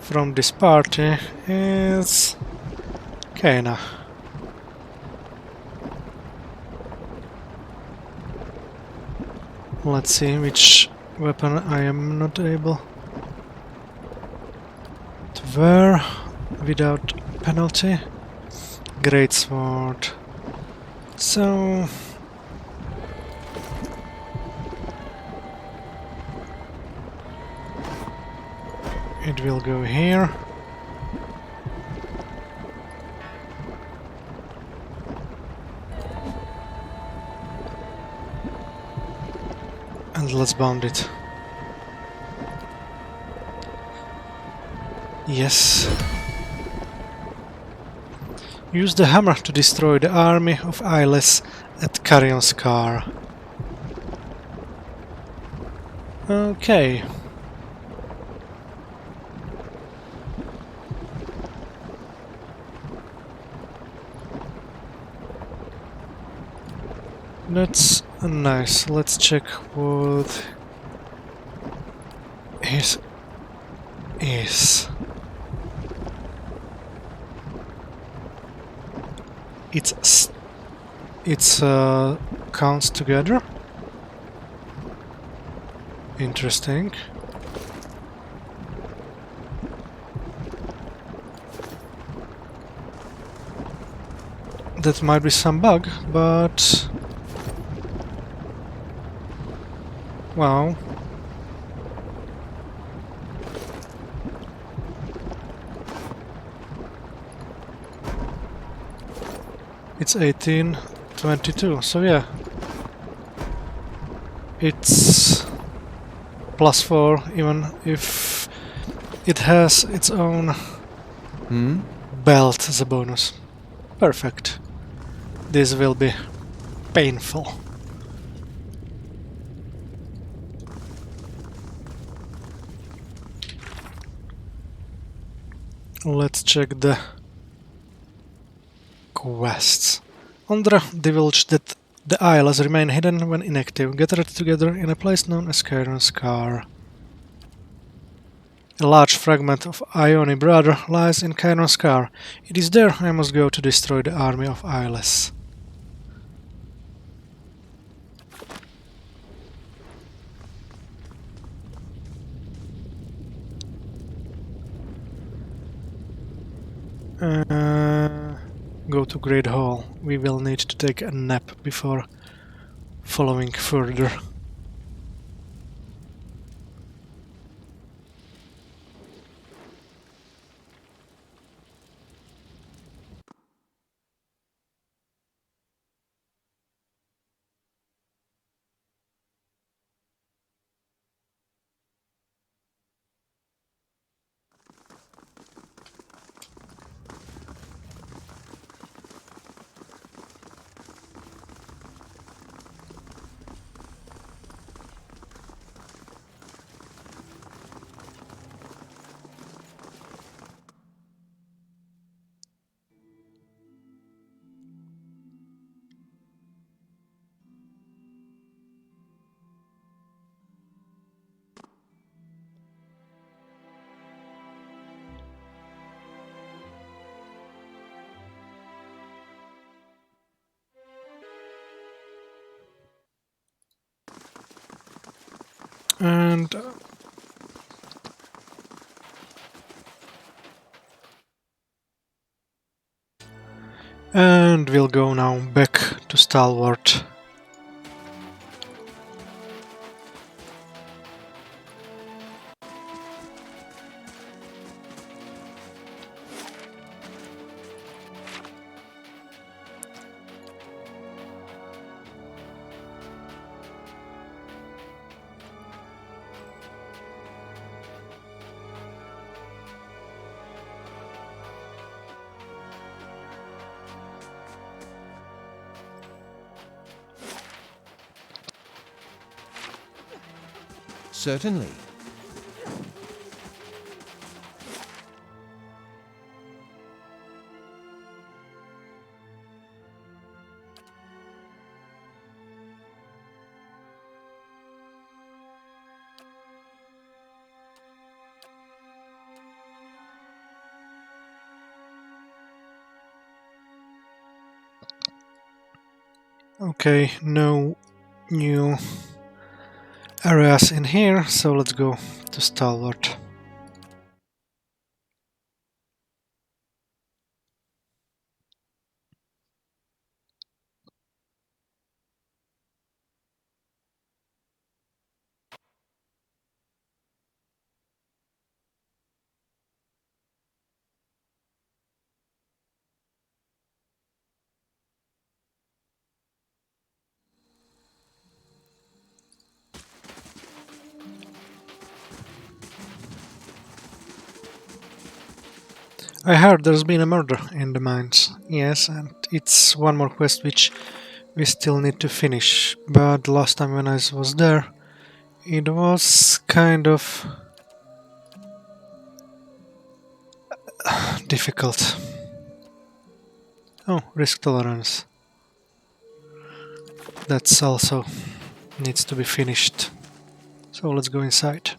from this party is Kaina. Let's see which weapon I am not able to wear without penalty. Greatsword. So it will go here. And let's bound it. Yes. Use the hammer to destroy the army of Eyeless at Carrion's car. Okay. That's nice. Let's check what his is. It's counts together. Interesting. that might be some bug, but... wow. It's 1822, so yeah. It's +4, even if it has its own belt as a bonus. Perfect. This will be painful. Let's check the quests. Ondra divulged that the isles remain hidden when inactive, gathered together in a place known as Chiron Scar. A large fragment of Ione Brother lies in Chiron Scar. It is there I must go to destroy the army of Isles. Go to Great Hall. We will need to take a nap before following further. And we'll go now back to Stalwart.
Certainly.
Okay, no new areas in here, so let's go to Stalwart. I heard there's been a murder in the mines. Yes, and it's one more quest which we still need to finish. But the last time when I was there, it was kind of difficult. Oh, risk tolerance. That's also needs to be finished. So let's go inside.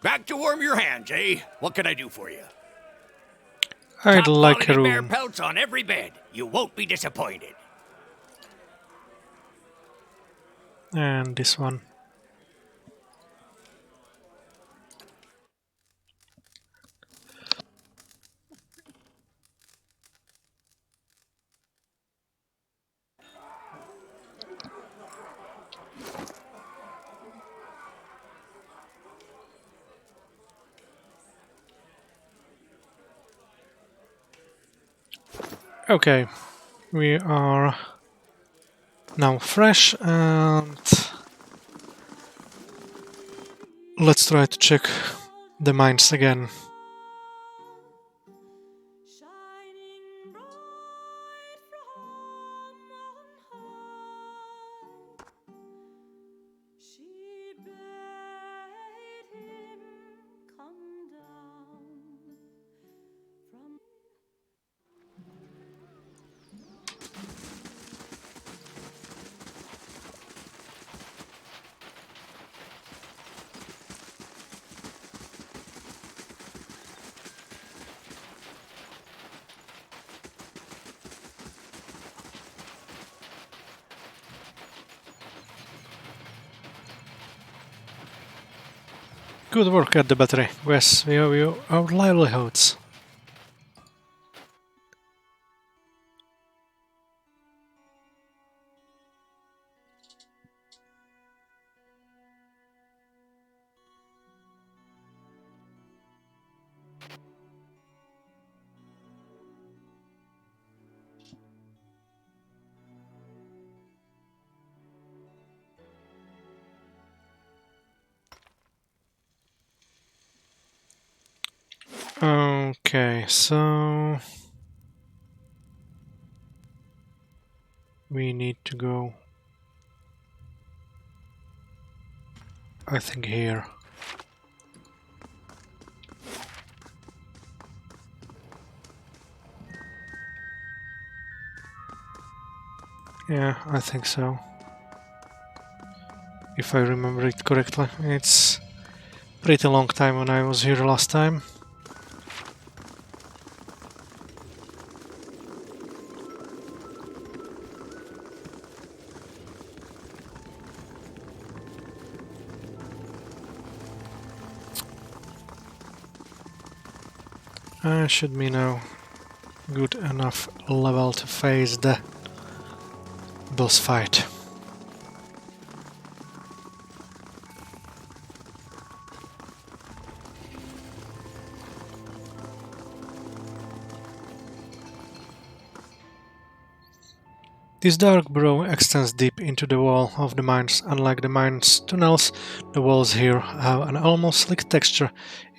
Back to warm your hands, eh? What can I do for you?
I'd
Top
like a
quality bear
room.
pelts on every bed. You won't be disappointed.
And this one. Okay, we are now fresh and let's try to check the mines again. Good work at the battery. Yes, we owe you our livelihoods. Okay, so we need to go, I think, here. Yeah, I think so. If I remember it correctly. It's pretty long time when I was here last time. I should be now good enough level to face the boss fight. This dark burrow extends deep into the wall of the mines. Unlike the mines tunnels, the walls here have an almost slick texture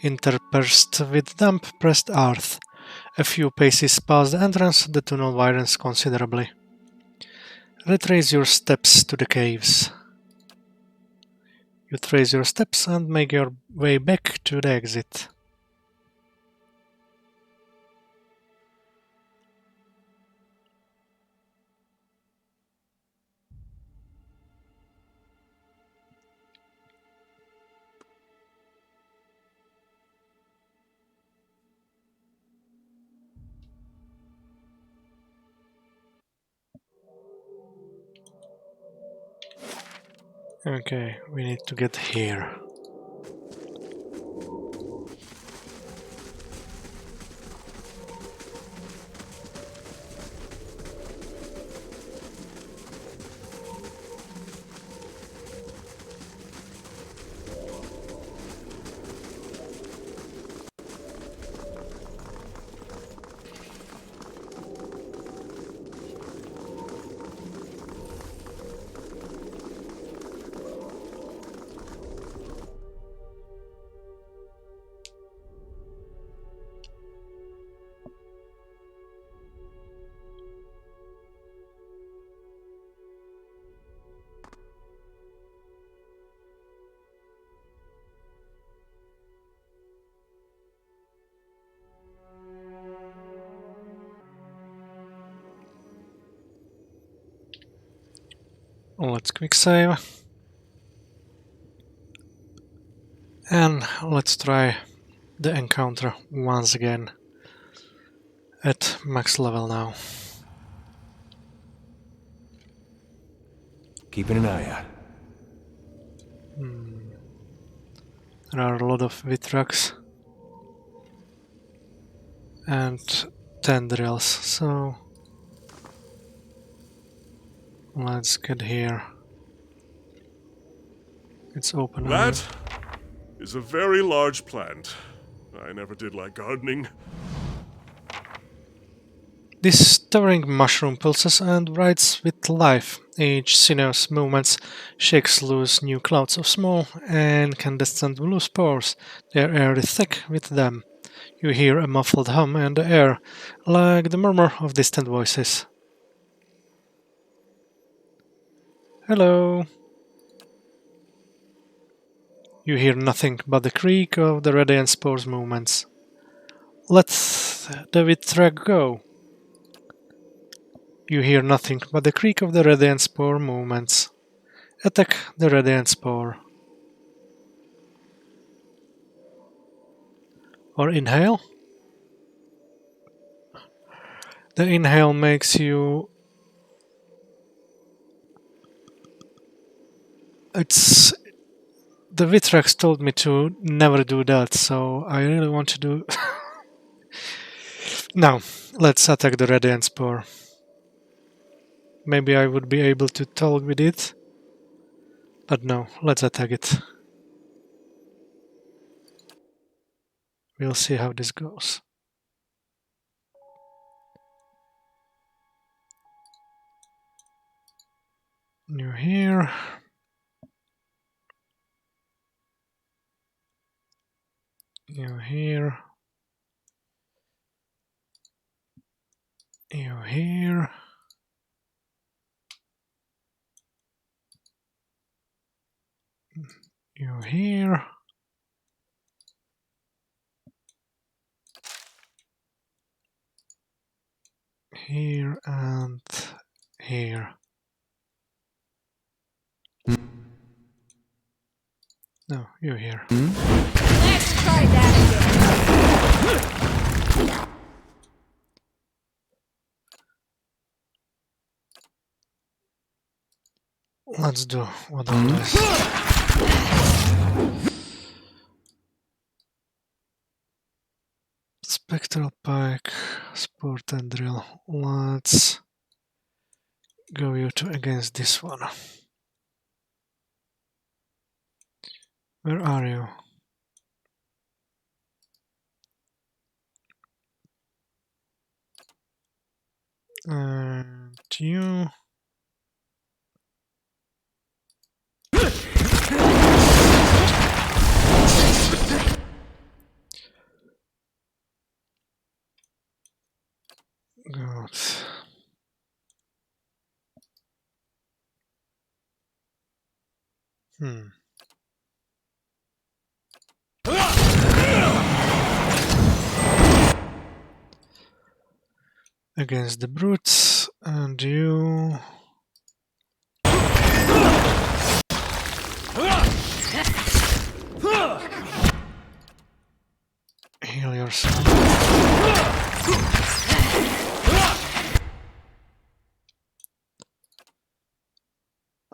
interspersed with damp pressed earth. A few paces past the entrance, the tunnel widens considerably. Retrace your steps to the caves. You trace your steps and make your way back to the exit. Okay, we need to get here. Let's quick save. And let's try the encounter once again at max level now.
Keeping an eye out.
There are a lot of Vitrax and tendrils, so let's get here. It's open.
That is a very large plant. I never did like gardening.
This towering mushroom pulses and writes with life. Each sinuous movement shakes loose new clouds of small and incandescent blue spores. They are airy thick with them. You hear a muffled hum in the air, like the murmur of distant voices. Hello. You hear nothing but the creak of the radiant spores' movements. Let the Vitrax go. You hear nothing but the creak of the radiant spore movements. Attack the radiant spore. Or inhale. The inhale makes you... It's... The Vitrax told me to never do that, so I really want to do... Now, let's attack the radiant spore. Maybe I would be able to talk with it. But no, let's attack it. We'll see how this goes. New here. You here. You here. You here. Here and here. No, you here.
Let's try that again.
Let's do what Ondra is. Spectral Pike, Spore Tendril. Let's go you two against this one. Where are you? And you. Good. Against the brutes, and you. Heal yourself.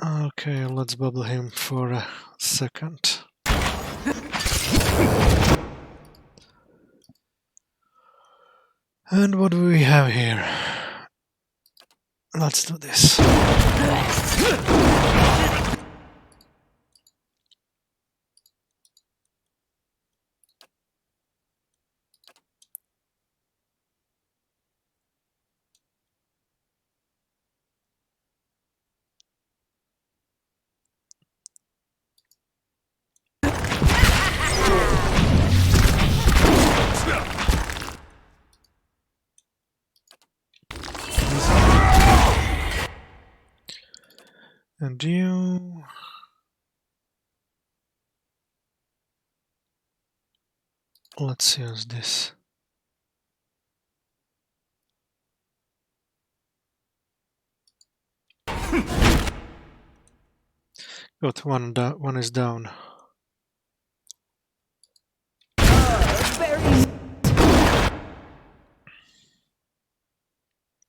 Okay, let's bubble him for a second. And what do we have here? Let's do this. And you... Let's use this. Good, one is down.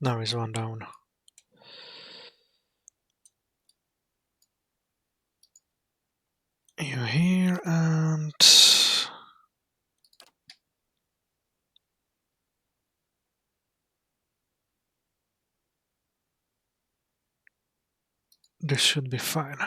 Now is one down. You here and this should be fine.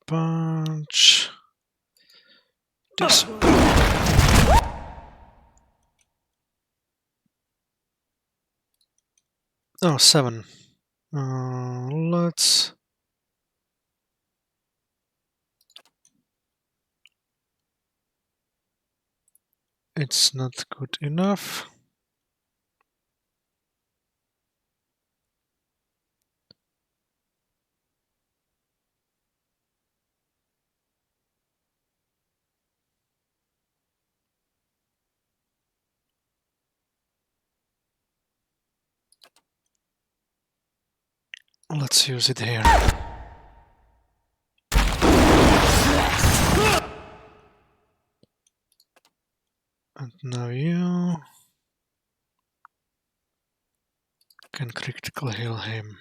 Punch this one. Oh, 7. Let's it's not good enough. Let's use it here. And now you can critical heal him.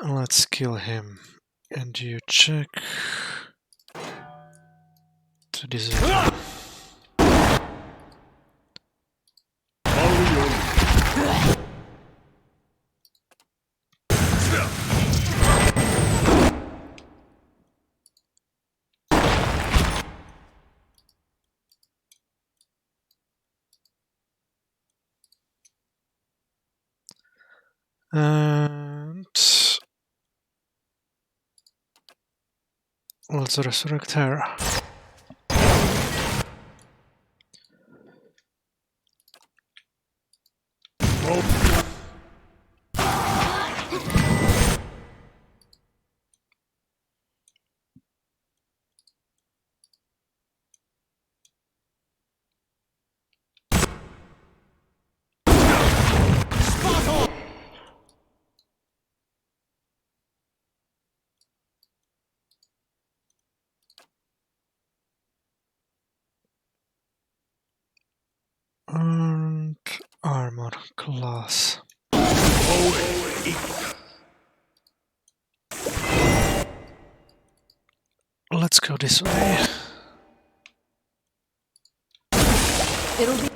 Let's kill him. And you check to dissolve. And let's resurrect her. And armor class. Let's go this way.
It'll be.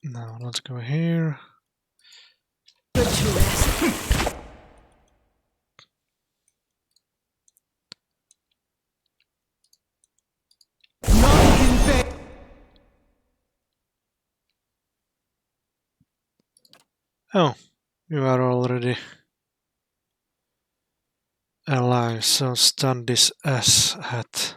Now let's go here.
Good to rest. Not in vain.
Oh, you are already alive, so stun this ass hat.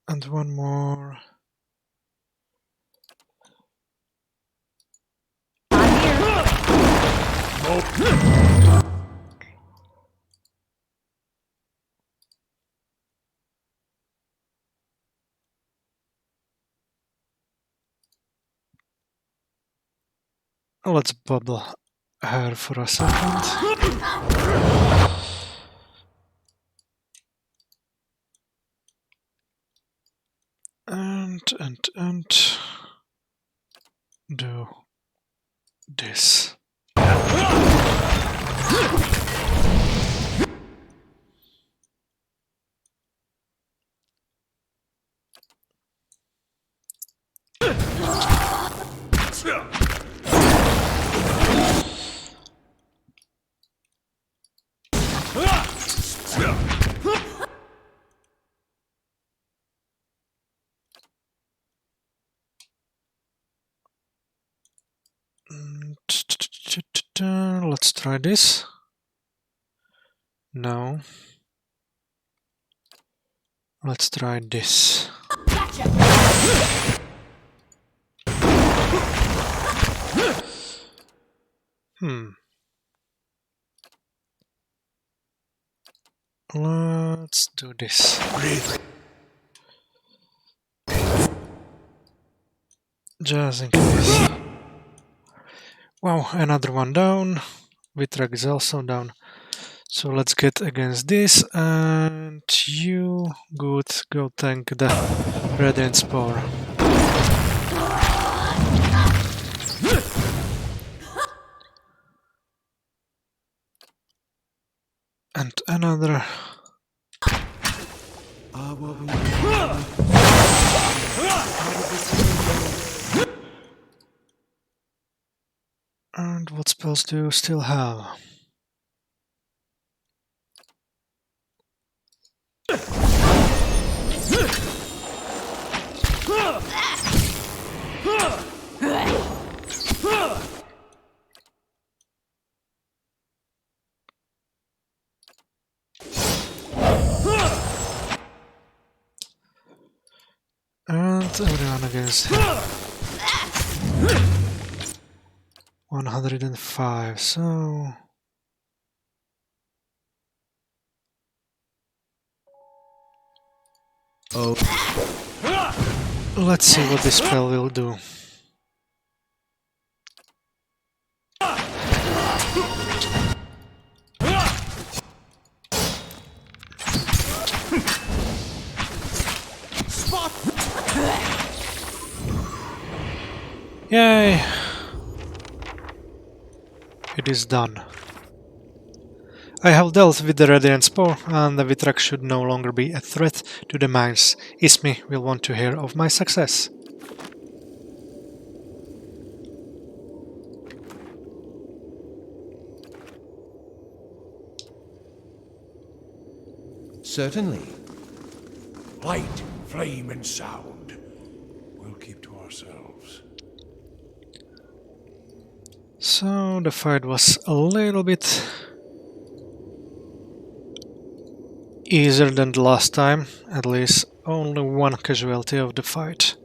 And one more. Let's bubble her for a second. And do this. Let's try this. No. Let's try this. Let's do this. Just in case. Wow, another one down. Vitrak is also down. So let's get against this, and you, good, go tank the Radiant Spore. And another. And what spells do you still have? And everyone against him. 105, so...
Oh.
Let's see what this spell will do. Yay! It is done. I have dealt with the Radiant Spore, and the Vitrak should no longer be a threat to the mines. Ismi will want to hear of my success.
Certainly.
Light, flame, and sound. We'll keep to ourselves.
So the fight was a little bit easier than the last time, at least only one casualty of the fight.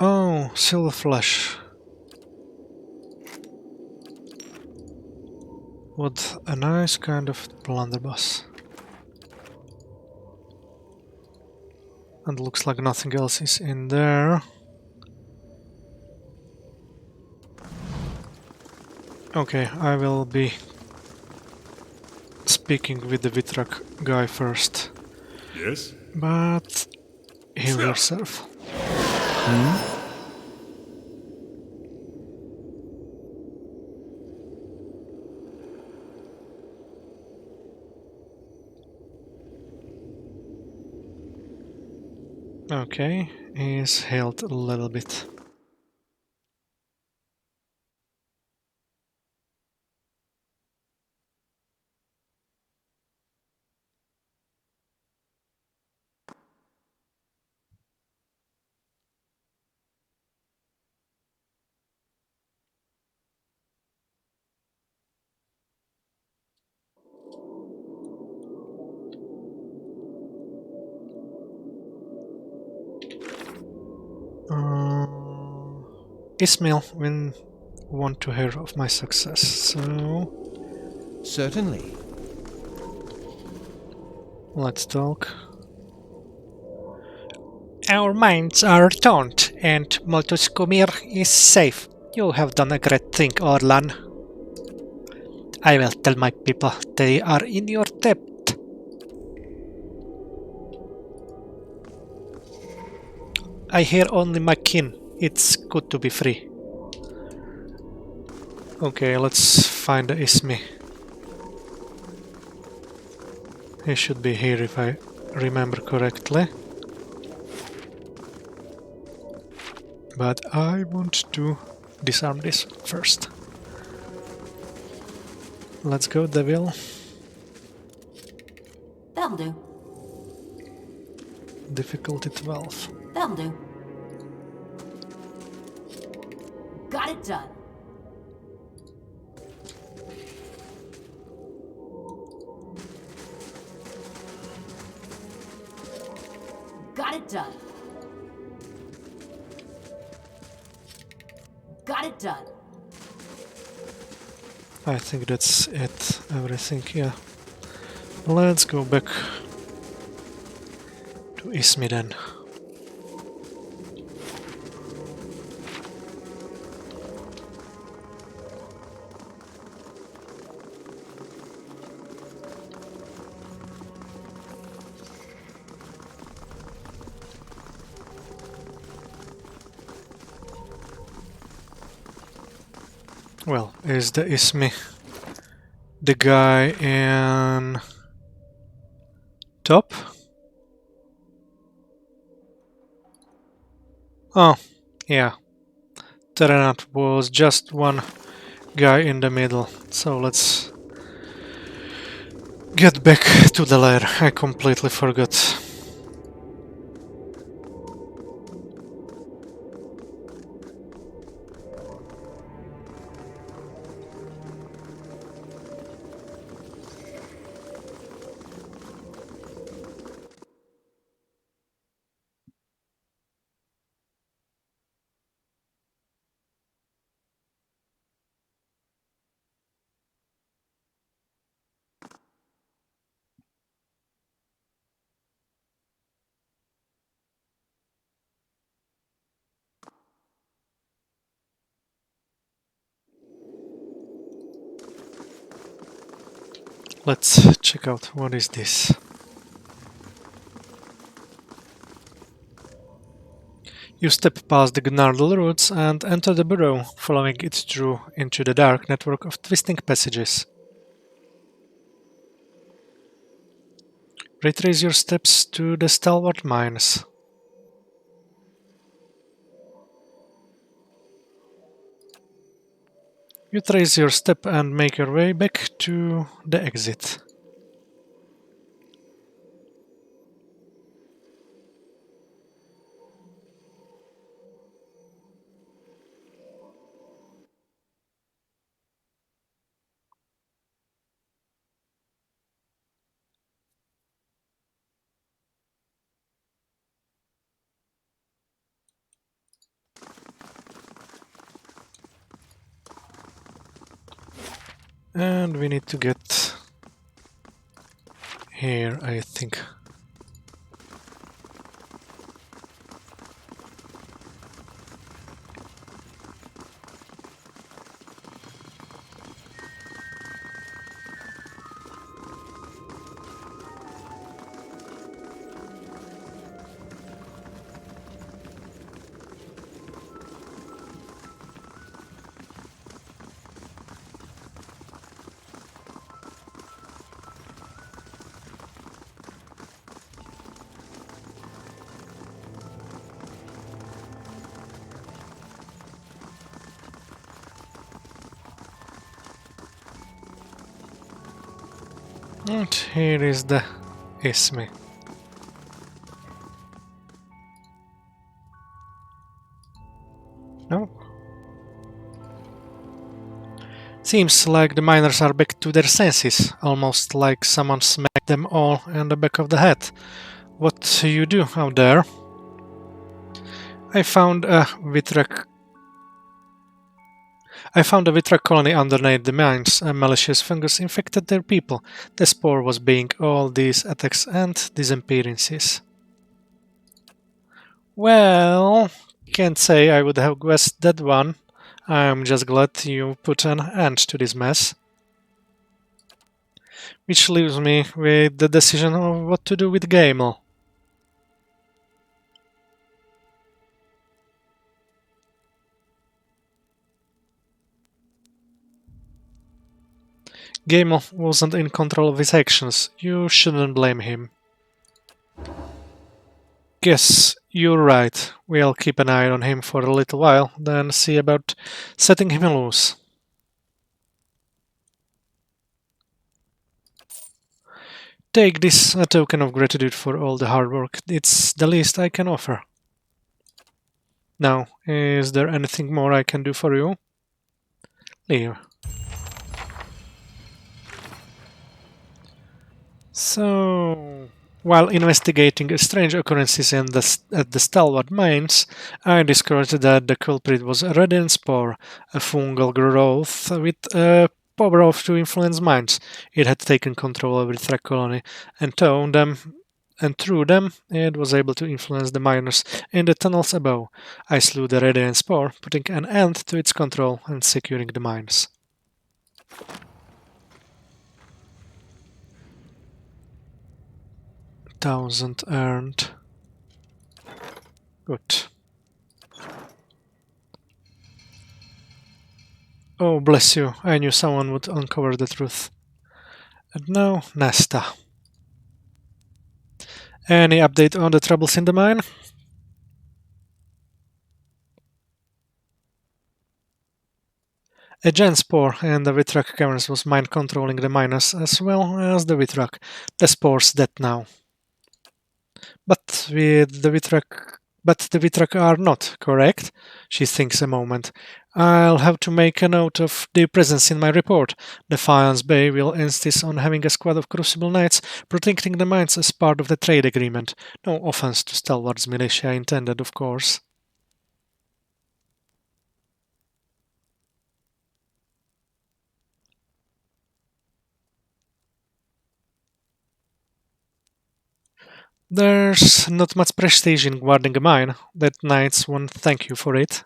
Oh, silver flesh. What a nice kind of blunderbuss. And looks like nothing else is in there. Okay, I will be speaking with the Vitrak guy first.
Yes?
But heal yourself. Okay, he's healed a little bit. Ismail will want to hear of my success, so...
Certainly.
Let's talk. Our mines are returned, and Moltuskumir is safe. You have done a great thing, Orlan. I will tell my people they are in your debt. I hear only my kin. It's good to be free. Okay, let's find Ismi. He should be here if I remember correctly. But I want to disarm this first. Let's go, devil.
That'll do.
Difficulty 12.
That'll do. Got it done. Got it done. Got it done.
I think that's it. Everything, yeah. Let's go back to Ismi then. Well, is the Ismi the guy in top? Oh, yeah. Terranat was just one guy in the middle. So let's get back to the lair. I completely forgot. Let's check out what is this. You step past the gnarled roots and enter the burrow, following it through into the dark network of twisting passages. Retrace your steps to the stalwart mines. You trace your step and make your way back to the exit. And we need to get here, I think. And here is the Ismi. No? Seems like the miners are back to their senses, almost like someone smacked them all in the back of the head. What do you do out there? I found a Vitrak colony underneath the mines. A malicious fungus infected their people. The Spore was being all these attacks and disappearances. Well, can't say I would have guessed that one. I'm just glad you put an end to this mess. Which leaves me with the decision of what to do with Gamel. Gamel wasn't in control of his actions. You shouldn't blame him. Guess you're right. We'll keep an eye on him for a little while, then see about setting him loose. Take this a token of gratitude for all the hard work. It's the least I can offer. Now, is there anything more I can do for you? Leave. So, while investigating strange occurrences at the Stalwart mines, I discovered that the culprit was a radiant spore, a fungal growth with a power of to influence minds. It had taken control over the Thrak colony, and through them it was able to influence the miners in the tunnels above. I slew the radiant spore, putting an end to its control and securing the mines. $1,000 earned. Good. Oh, bless you. I knew someone would uncover the truth. And now, Nesta. Any update on the troubles in the mine? A giant spore in the Vitrak caverns was mind controlling the miners as well as the Vitrak. The spore's dead now. But the Vitrak are not, correct? She thinks a moment. I'll have to make a note of their presence in my report. The Defiance Bay will insist on having a squad of Crucible Knights protecting the mines as part of the trade agreement. No offense to Stalwart's militia intended, of course. There's not much prestige in guarding a mine. That knights won't thank you for it.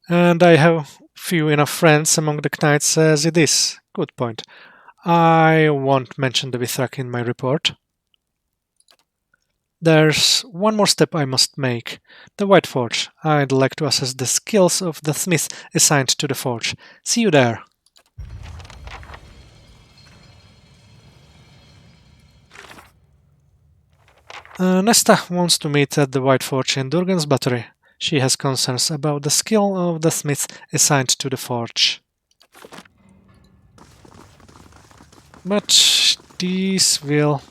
And I have few enough friends among the knights as it is. Good point. I won't mention the Vithrak in my report. There's one more step I must make. The White Forge. I'd like to assess the skills of the smith assigned to the forge. See you there. Nesta wants to meet at the White Forge in Durgan's Battery. She has concerns about the skill of the smith assigned to the forge. But these will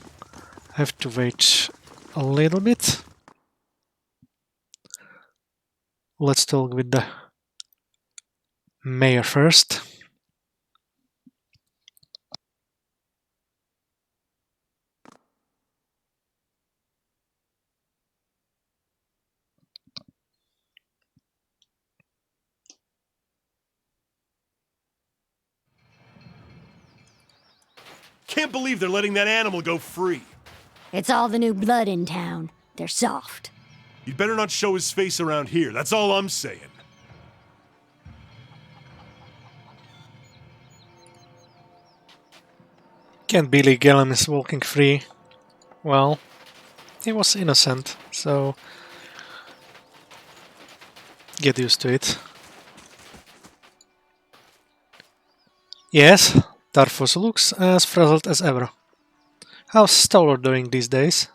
have to wait a little bit. Let's talk with the mayor first.
Can't believe they're letting that animal go free.
It's all the new blood in town. They're soft.
You'd better not show his face around here, that's all I'm saying.
Can't believe Gellum is walking free. Well, he was innocent, so get used to it. Yes, Tarfos looks as frazzled as ever. How's Stalwart doing these days?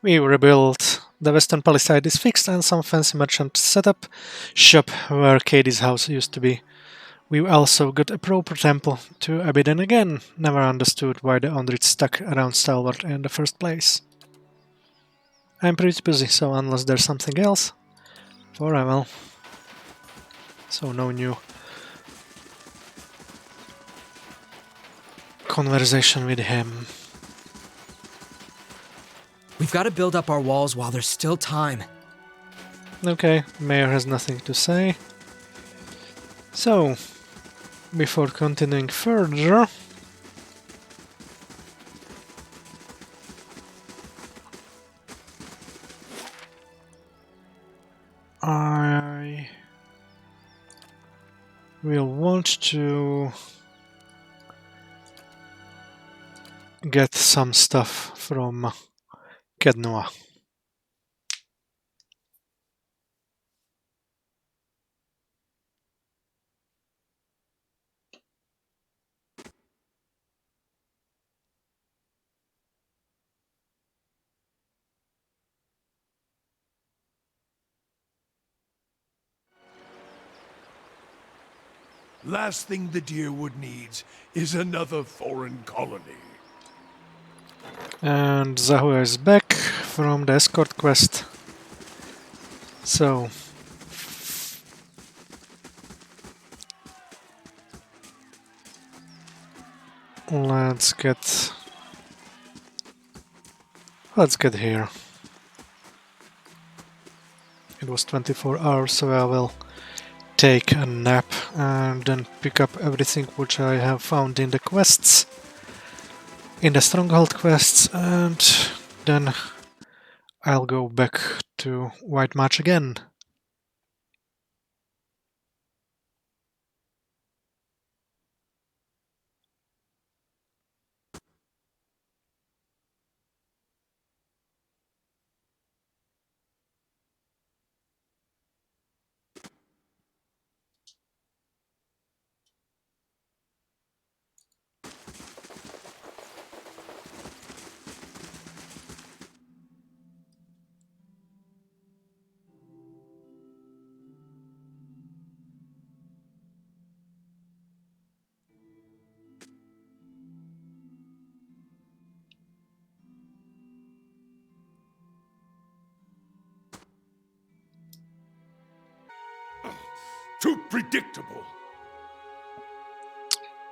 We rebuilt. The western palisade is fixed and some fancy merchant set up shop where Katie's house used to be. We also got a proper temple to Abaddon again. Never understood why the Ondrit stuck around Stalwart in the first place. I'm pretty busy, so unless there's something else, farewell. So no new conversation with him.
We've got to build up our walls while there's still time.
Okay, Mayor has nothing to say. So, before continuing further, I will want to get some stuff from Kednoa.
Last thing the Deerwood needs is another foreign colony.
And Zahua is back from the escort quest. So let's get here. It was 24 hours, so I will take a nap and then pick up everything which I have found in the quests, in the stronghold quests, and then I'll go back to White March again.
Too predictable.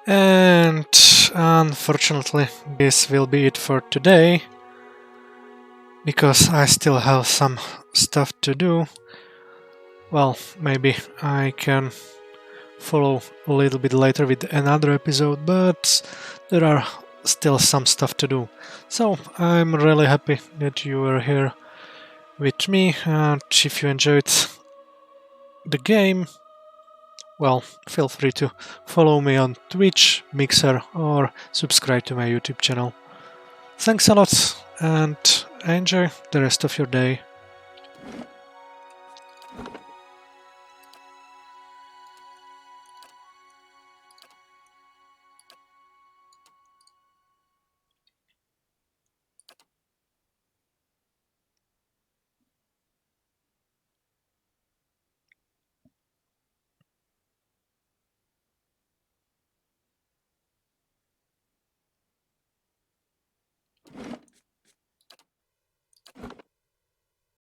And unfortunately, this will be it for today, because I still have some stuff to do. Well, maybe I can follow a little bit later with another episode, but there are still some stuff to do. So I'm really happy that you were here with me, and if you enjoyed the game, well, feel free to follow me on Twitch, Mixer, or subscribe to my YouTube channel. Thanks a lot, and enjoy the rest of your day.